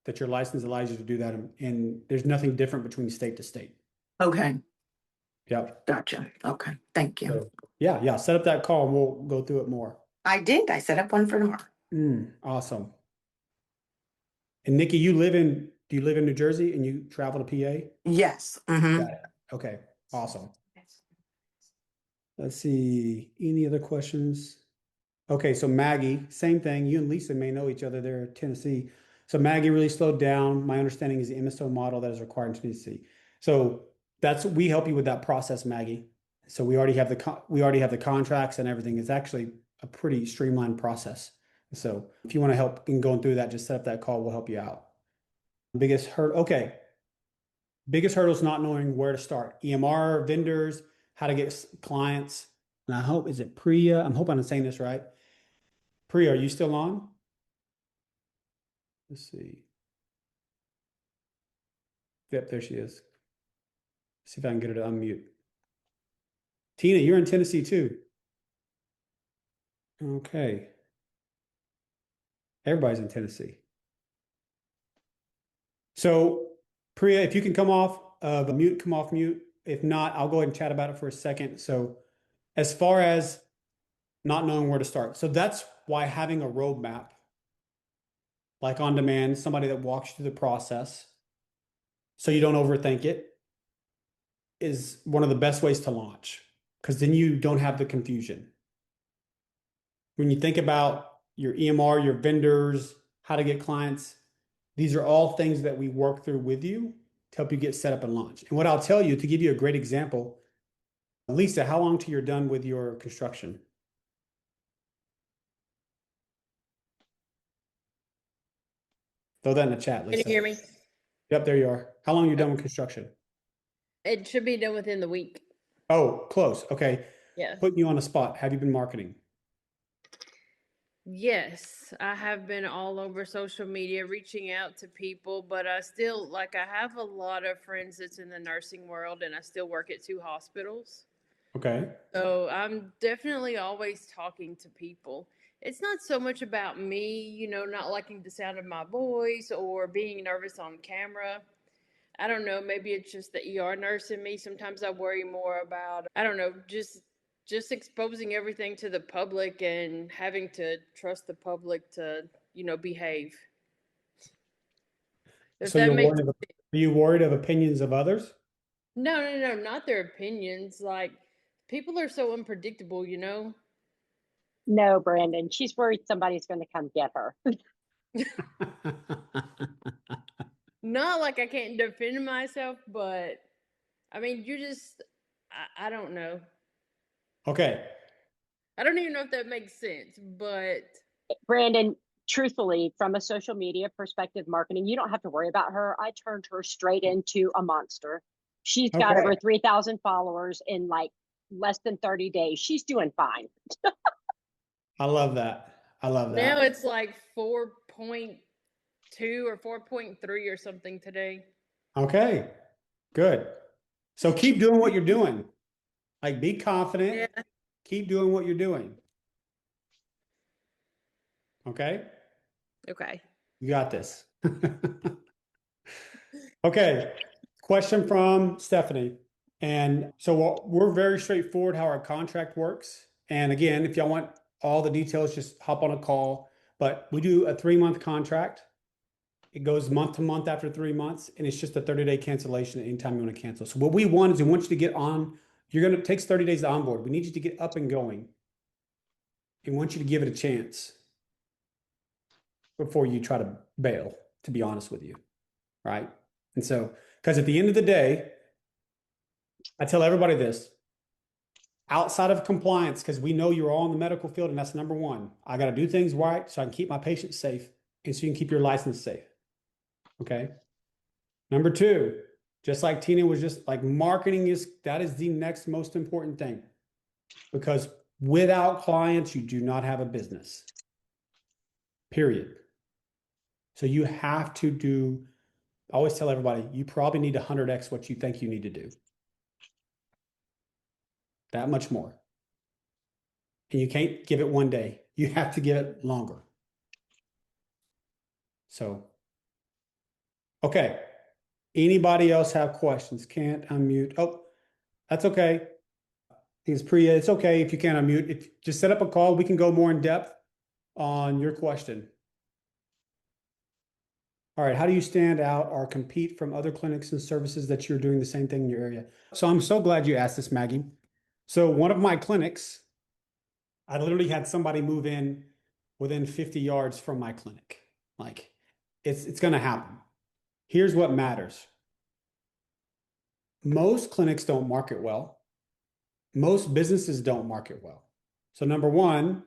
[SPEAKER 1] that your license allows you to do that. And there's nothing different between state to state.
[SPEAKER 3] Okay,
[SPEAKER 1] Yep.
[SPEAKER 3] gotcha. Okay, thank you.
[SPEAKER 1] So yeah, set up that call and we'll go through it more.
[SPEAKER 3] I did. I set up one for tomorrow.
[SPEAKER 1] Awesome. And Nikki, do you live in New Jersey and you travel to PA?
[SPEAKER 3] Yes. Mm-hmm.
[SPEAKER 1] Got it. Okay, awesome. Let's see, any other questions? Okay, so Maggie, same thing. You and Lisa may know each other there in Tennessee. So Maggie really slowed down. My understanding is the MSO model that is required in Tennessee. So we help you with that process, Maggie. So we already have the contracts and everything. It's actually a pretty streamlined process. So if you want to help in going through that, just set up that call. We'll help you out. Biggest hurdle. Okay. Biggest hurdle is not knowing where to start. EMR, vendors, how to get clients. And I hope, is it Priya? I'm hoping I'm saying this right. Priya, are you still on? Let's see. Yep, there she is. See if I can get her to unmute. Tina, you're in Tennessee too. Okay. Everybody's in Tennessee. So, Priya, if you can come off of mute, come off mute. If not, I'll go ahead and chat about it for a second. So, as far as not knowing where to start, so that's why having a roadmap, like on demand, somebody that walks you through the process, so you don't overthink it, is one of the best ways to launch, because then you don't have the confusion. When you think about your EMR, your vendors, how to get clients, these are all things that we work through with you to help you get set up and launch. And what I'll tell you, to give you a great example, Lisa, how long till you're done with your construction? Throw that in the chat,
[SPEAKER 4] Can you
[SPEAKER 1] Lisa.
[SPEAKER 4] hear me?
[SPEAKER 1] Yep, there you are. How long are you done with construction?
[SPEAKER 4] It should be done within the week.
[SPEAKER 1] Oh, close. Okay.
[SPEAKER 4] Yes.
[SPEAKER 1] Putting you on the spot. Have you been marketing?
[SPEAKER 4] Yes, I have been all over social media reaching out to people, but I still, like, I have a lot of friends that's in the nursing world and I still work at 2 hospitals.
[SPEAKER 1] Okay.
[SPEAKER 4] So I'm definitely always talking to people. It's not so much about me, not liking the sound of my voice or being nervous on camera. I don't know, maybe it's just the ER nurse in me. Sometimes I worry more about, I don't know, just exposing everything to the public and having to trust the public to, behave. If
[SPEAKER 1] So
[SPEAKER 4] that
[SPEAKER 1] you're
[SPEAKER 4] makes
[SPEAKER 1] worried of, are you worried of opinions of others?
[SPEAKER 4] no, not their opinions. Like, people are so unpredictable.
[SPEAKER 5] No, Brandon, she's worried somebody's going to come get her.
[SPEAKER 4] Not like I can't defend myself, but I mean, I don't know.
[SPEAKER 1] Okay.
[SPEAKER 4] I don't even know if that makes sense, but
[SPEAKER 5] Brandon, truthfully, from a social media perspective, marketing, you don't have to worry about her. I turned her straight into a monster. She's got
[SPEAKER 1] Okay.
[SPEAKER 5] over 3,000 followers in like less than 30 days. She's doing fine.
[SPEAKER 1] I love that. I love that.
[SPEAKER 4] now it's like 4.2 or 4.3 or something today.
[SPEAKER 1] Okay. Good. So keep doing what you're doing. Like, be confident.
[SPEAKER 4] Yeah.
[SPEAKER 1] Keep doing what you're doing. Okay?
[SPEAKER 4] Okay.
[SPEAKER 1] You got this. Okay. Question from Stephanie. And so we're very straightforward how our contract works. And again, if y'all want all the details, just hop on a call. But we do a 3-month contract. It goes month to month after 3 months, and it's just a 30-day cancellation anytime you want to cancel. So what we want is we want you to get on. It takes 30 days to onboard. We need you to get up and going. And want you to give it a chance before you try to bail, to be honest with you. Right? And so, because at the end of the day, I tell everybody this, outside of compliance, because we know you're all in the medical field, and that's number one. I got to do things right so I can keep my patients safe and so you can keep your license safe. Okay. Number two, just like Tina was just like, marketing is the next most important thing, because without clients, you do not have a business. Period. So you have to do, I always tell everybody, you probably need 100x what you think you need to do. That much more. And you can't give it one day. You have to give it longer. So, okay. Anybody else have questions? Can't unmute. Oh, that's okay. It's Priya. It's okay if you can't unmute. Just set up a call. We can go more in depth on your question. All right. How do you stand out or compete from other clinics and services that you're doing the same thing in your area? So I'm so glad you asked this, Maggie. So one of my clinics, I literally had somebody move in within 50 yards from my clinic. Like, it's going to happen. Here's what matters. Most clinics don't market well. most businesses don't market well. So number one,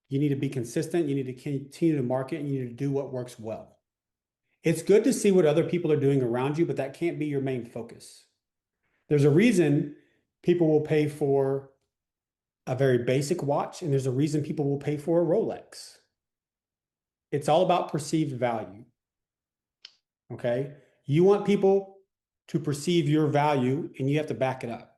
[SPEAKER 1] you need to be consistent. You need to continue to market, and you need to do what works well. It's good to see what other people are doing around you, but that can't be your main focus. There's a reason people will pay for a very basic watch, and there's a reason people will pay for a Rolex. It's all about perceived value. Okay? You want people to perceive your value, and you have to back it up.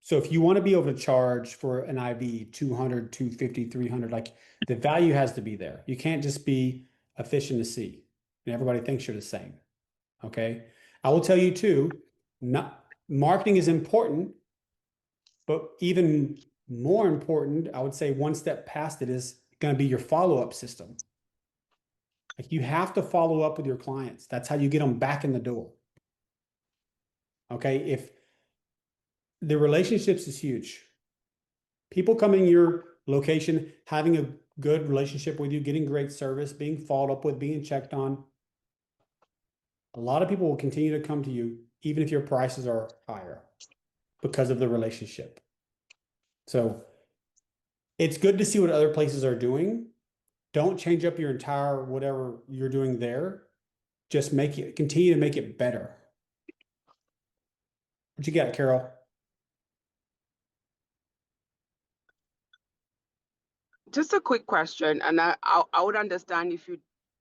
[SPEAKER 1] So if you want to be able to charge for an IV 200, 250, 300, like the value has to be there. You can't just be a fish in the sea and everybody thinks you're the same. Okay. I will tell you too, not marketing is important, but even more important, I would say one step past it is going to be your follow-up system. Like you have to follow up with your clients. That's how you get them back in the door. Okay. If the relationships is huge. People coming your location, having a good relationship with you, getting great service, being followed up with, being checked on. A lot of people will continue to come to you, even if your prices are higher, because of the relationship. So it's good to see what other places are doing. Don't change up your entire whatever you're doing there. Just continue to make it better. What you got, Carol?
[SPEAKER 6] Just a quick question, and I would understand if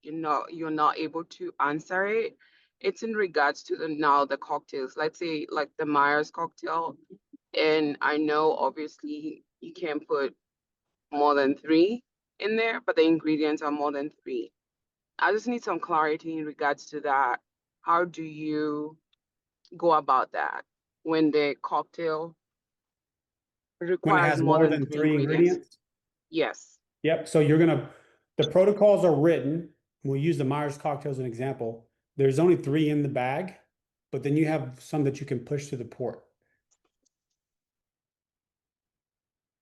[SPEAKER 6] you're not able to answer it. It's in regards to the cocktails. Let's say like the Myers cocktail, and I know obviously you can't put more than 3 in there, but the ingredients are more than 3. I just need some clarity in regards to that. How do you go about that when the cocktail
[SPEAKER 1] When it
[SPEAKER 6] requires
[SPEAKER 1] has
[SPEAKER 6] more
[SPEAKER 1] more
[SPEAKER 6] than
[SPEAKER 1] than
[SPEAKER 6] 3
[SPEAKER 1] three ingredients?
[SPEAKER 6] Yes.
[SPEAKER 1] Yep. So the protocols are written. We'll use the Myers cocktail as an example. There's only 3 in the bag, but then you have some that you can push to the port.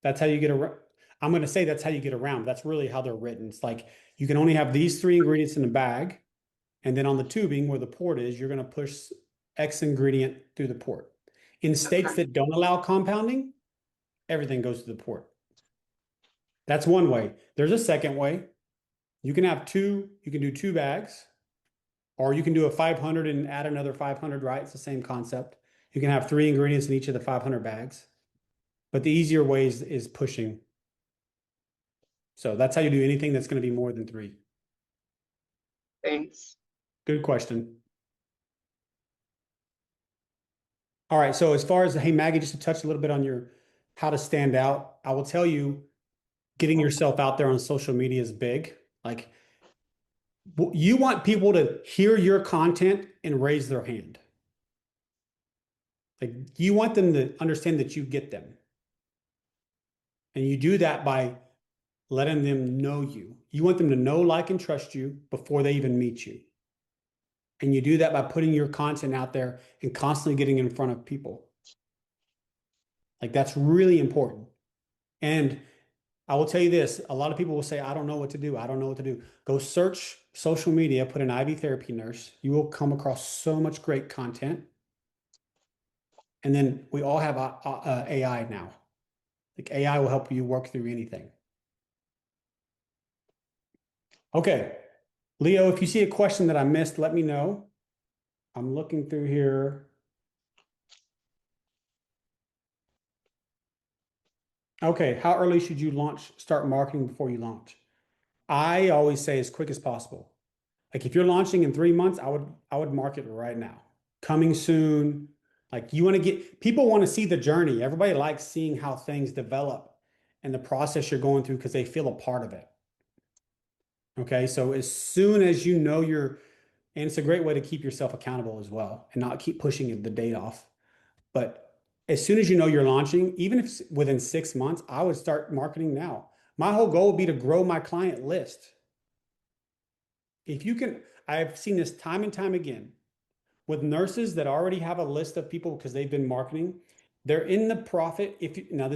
[SPEAKER 1] That's how you get around. I'm going to say that's how you get around. That's really how they're written. It's like you can only have these 3 ingredients in the bag. And then on the tubing where the port is, you're going to push X ingredient through the port. In states
[SPEAKER 6] Okay.
[SPEAKER 1] that don't allow compounding, everything goes to the port. That's one way. There's a second way. You can do 2 bags, or you can do a 500 and add another 500, right? It's the same concept. You can have 3 ingredients in each of the 500 bags. But the easier way is pushing. So that's how you do anything that's going to be more than 3.
[SPEAKER 6] Thanks.
[SPEAKER 1] Good question. All right. So as far as, hey, Maggie, just to touch a little bit on your how to stand out, I will tell you, getting yourself out there on social media is big. Like you want people to hear your content and raise their hand. Like you want them to understand that you get them. And you do that by letting them know you. You want them to know, like, and trust you before they even meet you. And you do that by putting your content out there and constantly getting in front of people. Like that's really important. And I will tell you this, a lot of people will say, I don't know what to do. I don't know what to do. Go search social media, put an IV therapy nurse. You will come across so much great content. And then we all have AI now. Like AI will help you work through anything. Okay. Leo, if you see a question that I missed, let me know. I'm looking through here. Okay. How early should you start marketing before you launch? I always say as quick as possible. Like if you're launching in 3 months, I would market right now. Coming soon. Like people want to see the journey. Everybody likes seeing how things develop and the process you're going through because they feel a part of it. Okay. So as soon as you know and it's a great way to keep yourself accountable as well and not keep pushing the date off. But as soon as you know you're launching, even if within 6 months, I would start marketing now. My whole goal would be to grow my client list. If you can, I've seen this time and time again with nurses that already have a list of people because they've been marketing. They're in the profit. Now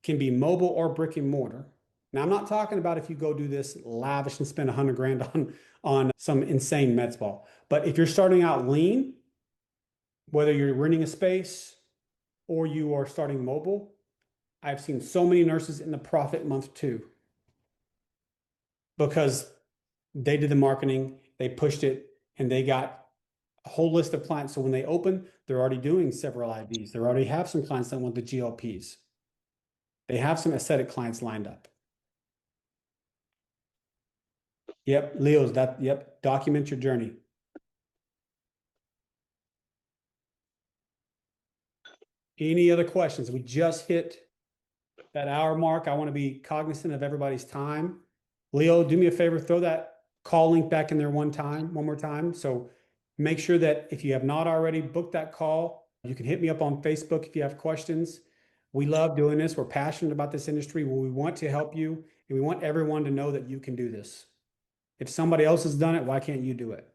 [SPEAKER 1] can be mobile or brick and mortar. Now I'm not talking about if you go do this lavish and spend 100 grand on some insane med spa. But if you're starting out lean, whether you're renting a space or you are starting mobile, I've seen so many nurses in the profit month too, because they did the marketing, they pushed it, and they got a whole list of clients. So when they open, they're already doing several IVs. They already have some clients that want the GLPs. They have some aesthetic clients lined up. Yep, Leo's that, yep, document your journey. Any other questions? We just hit that hour mark. I want to be cognizant of everybody's time. Leo, do me a favor, throw that call link back in there one more time. So make sure that if you have not already booked that call, you can hit me up on Facebook if you have questions. We love doing this. We're passionate about this industry. We want to help you, and we want everyone to know that you can do this. If somebody else has done it, why can't you do it?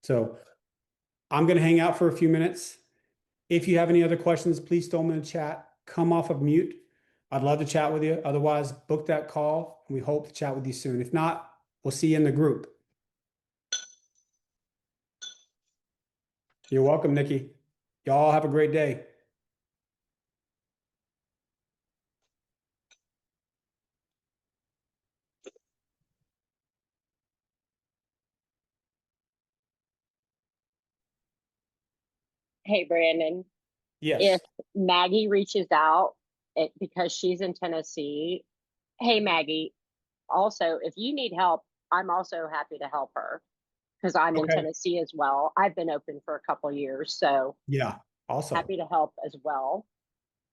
[SPEAKER 1] So I'm going to hang out for a few minutes. If you have any other questions, please throw them in the chat. Come off of mute. I'd love to chat with you. Otherwise, book that call, and we hope to chat with you soon. If not, we'll see you in the group. You're welcome, Nikki. Y'all have a great day.
[SPEAKER 5] Hey, Brandon,
[SPEAKER 1] Yes.
[SPEAKER 5] if Maggie reaches out because she's in Tennessee, hey, Maggie, also, if you need help, I'm also happy to help her because I'm in
[SPEAKER 1] Okay.
[SPEAKER 5] Tennessee as well. I've been open for a couple years, so
[SPEAKER 1] Yeah. Awesome.
[SPEAKER 5] happy to help as well.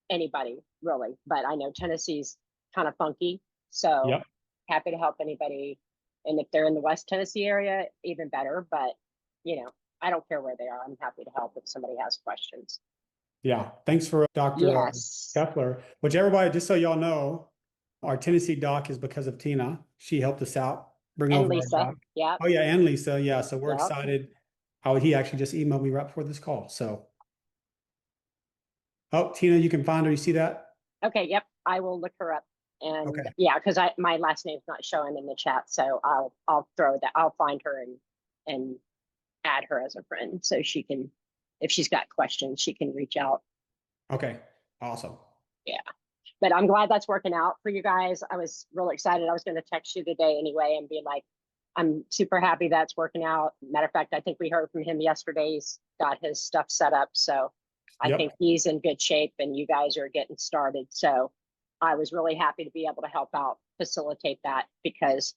[SPEAKER 5] Anybody, really. But I know Tennessee's kind of funky, so
[SPEAKER 1] Yep.
[SPEAKER 5] happy to help anybody. And if they're in the West Tennessee area, even better. But, I don't care where they are. I'm happy to help if somebody has questions.
[SPEAKER 1] Yeah. Thanks for Dr.
[SPEAKER 5] Yes.
[SPEAKER 1] Kepler, which everybody, just so y'all know, our Tennessee doc is because of Tina. She helped us out, bring
[SPEAKER 5] And
[SPEAKER 1] over our
[SPEAKER 5] Lisa.
[SPEAKER 1] doc.
[SPEAKER 5] Yeah.
[SPEAKER 1] Oh yeah, and Lisa. Yeah. So we're
[SPEAKER 5] Yep.
[SPEAKER 1] excited. He actually just emailed me right before this call. So, oh, Tina, you can find her. You see that?
[SPEAKER 5] Okay. Yep. I will look her up. And
[SPEAKER 1] Okay.
[SPEAKER 5] yeah, because my last name's not showing in the chat. So I'll throw that. I'll find her and add her as a friend so she can, if she's got questions, she can reach out.
[SPEAKER 1] Okay. Awesome.
[SPEAKER 5] Yeah. But I'm glad that's working out for you guys. I was really excited. I was going to text you today anyway and be like, I'm super happy that's working out. Matter of fact, I think we heard from him yesterday. He's got his stuff set up. So I
[SPEAKER 1] Yep.
[SPEAKER 5] think he's in good shape and you guys are getting started. So I was really happy to be able to help out, facilitate that because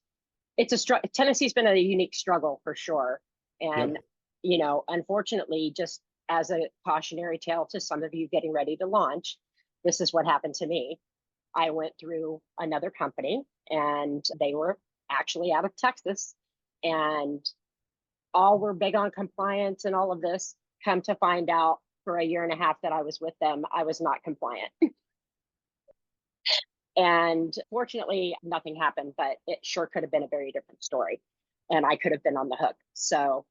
[SPEAKER 5] it's Tennessee's been a unique struggle for sure. And,
[SPEAKER 1] Yep.
[SPEAKER 5] Unfortunately, just as a cautionary tale to some of you getting ready to launch, this is what happened to me. I went through another company and they were actually out of Texas and all were big on compliance and all of this. Come to find out for a year and a half that I was with them, I was not compliant. And fortunately, nothing happened, but it sure could have been a very different story. And I could have been on the hook. So,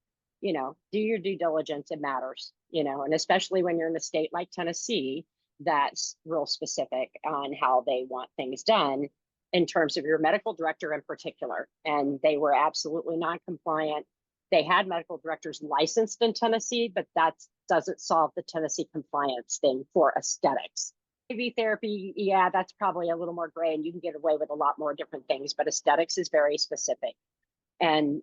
[SPEAKER 5] do your due diligence. It matters, and especially when you're in a state like Tennessee, that's real specific on how they want things done in terms of your medical director in particular. And they were absolutely non-compliant. They had medical directors licensed in Tennessee, but that doesn't solve the Tennessee compliance thing for aesthetics. IV therapy, yeah, that's probably a little more gray and you can get away with a lot more different things, but aesthetics is very specific. And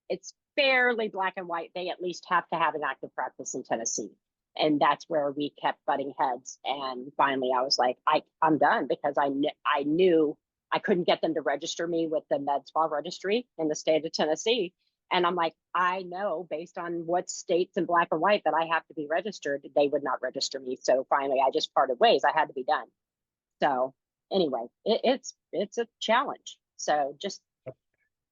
[SPEAKER 5] it's fairly black and white. They at least have to have an active practice in Tennessee. And that's where we kept butting heads. And finally I was like, I'm done because I knew I couldn't get them to register me with the Med Spa registry in the state of Tennessee. And I'm like, I know based on what states in black and white that I have to be registered, they would not register me. So finally, I just parted ways. I had to be done. So anyway, it's a challenge. So just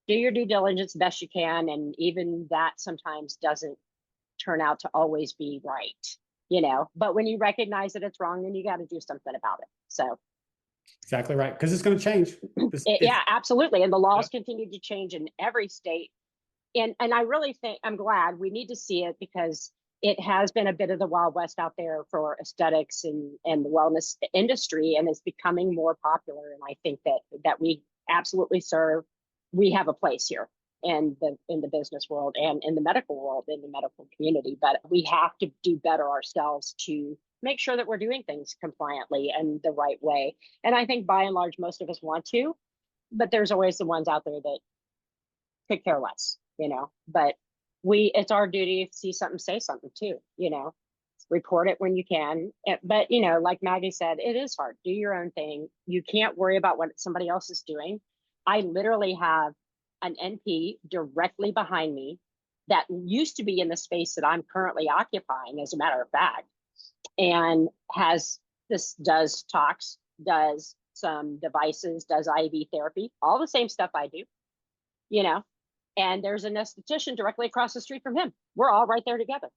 [SPEAKER 5] do your due diligence best you can. And even that sometimes doesn't turn out to always be right, but when you recognize that it's wrong, then you got to do something about it. So
[SPEAKER 1] Exactly right. Because it's going to change.
[SPEAKER 5] yeah, absolutely. And the laws continue to change in every state. And I really think I'm glad we need to see it because it has been a bit of the Wild West out there for aesthetics and the wellness industry, and it's becoming more popular. And I think that we absolutely we have a place here. in the business world and in the medical world, in the medical community. But we have to do better ourselves to make sure that we're doing things compliantly and the right way. And I think by and large, most of us want to, but there's always the ones out there that could care less, you know. But it's our duty to see something, say something too, you know. Report it when you can. But, you know, like Maggie said, it is hard. Do your own thing. You can't worry about what somebody else is doing. I literally have an NP directly behind me that used to be in the space that I'm currently occupying, as a matter of fact, and does talks, does some devices, does IV therapy, all the same stuff I do, you know. And there's an esthetician directly across the street from him. We're all right there together.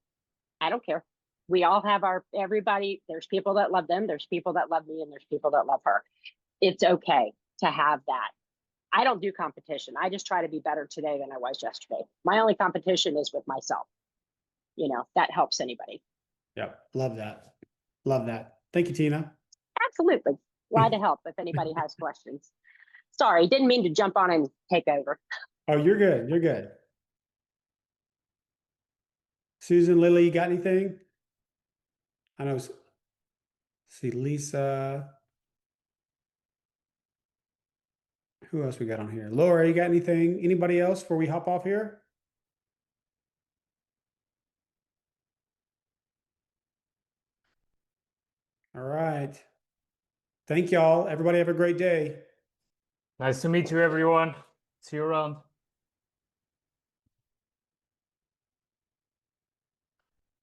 [SPEAKER 5] I don't care. We all have everybody. There's people that love them. There's people that love me, and there's people that love her. It's okay to have that. I don't do competition. I just try to be better today than I was yesterday. My only competition is with myself. You know, that helps anybody.
[SPEAKER 1] Yeah, love that. Love that. Thank you, Tina.
[SPEAKER 5] Absolutely. Glad to help if anybody has questions. Sorry, didn't mean to jump on and take over.
[SPEAKER 1] Oh, you're good. You're good. Susan, Lily, you got anything? I know. See, Lisa. Who else we got on here? Laura, you got anything? Anybody else before we hop off here? All right. Thank y'all. Everybody have a great day.
[SPEAKER 7] Nice to meet you, everyone. See you around.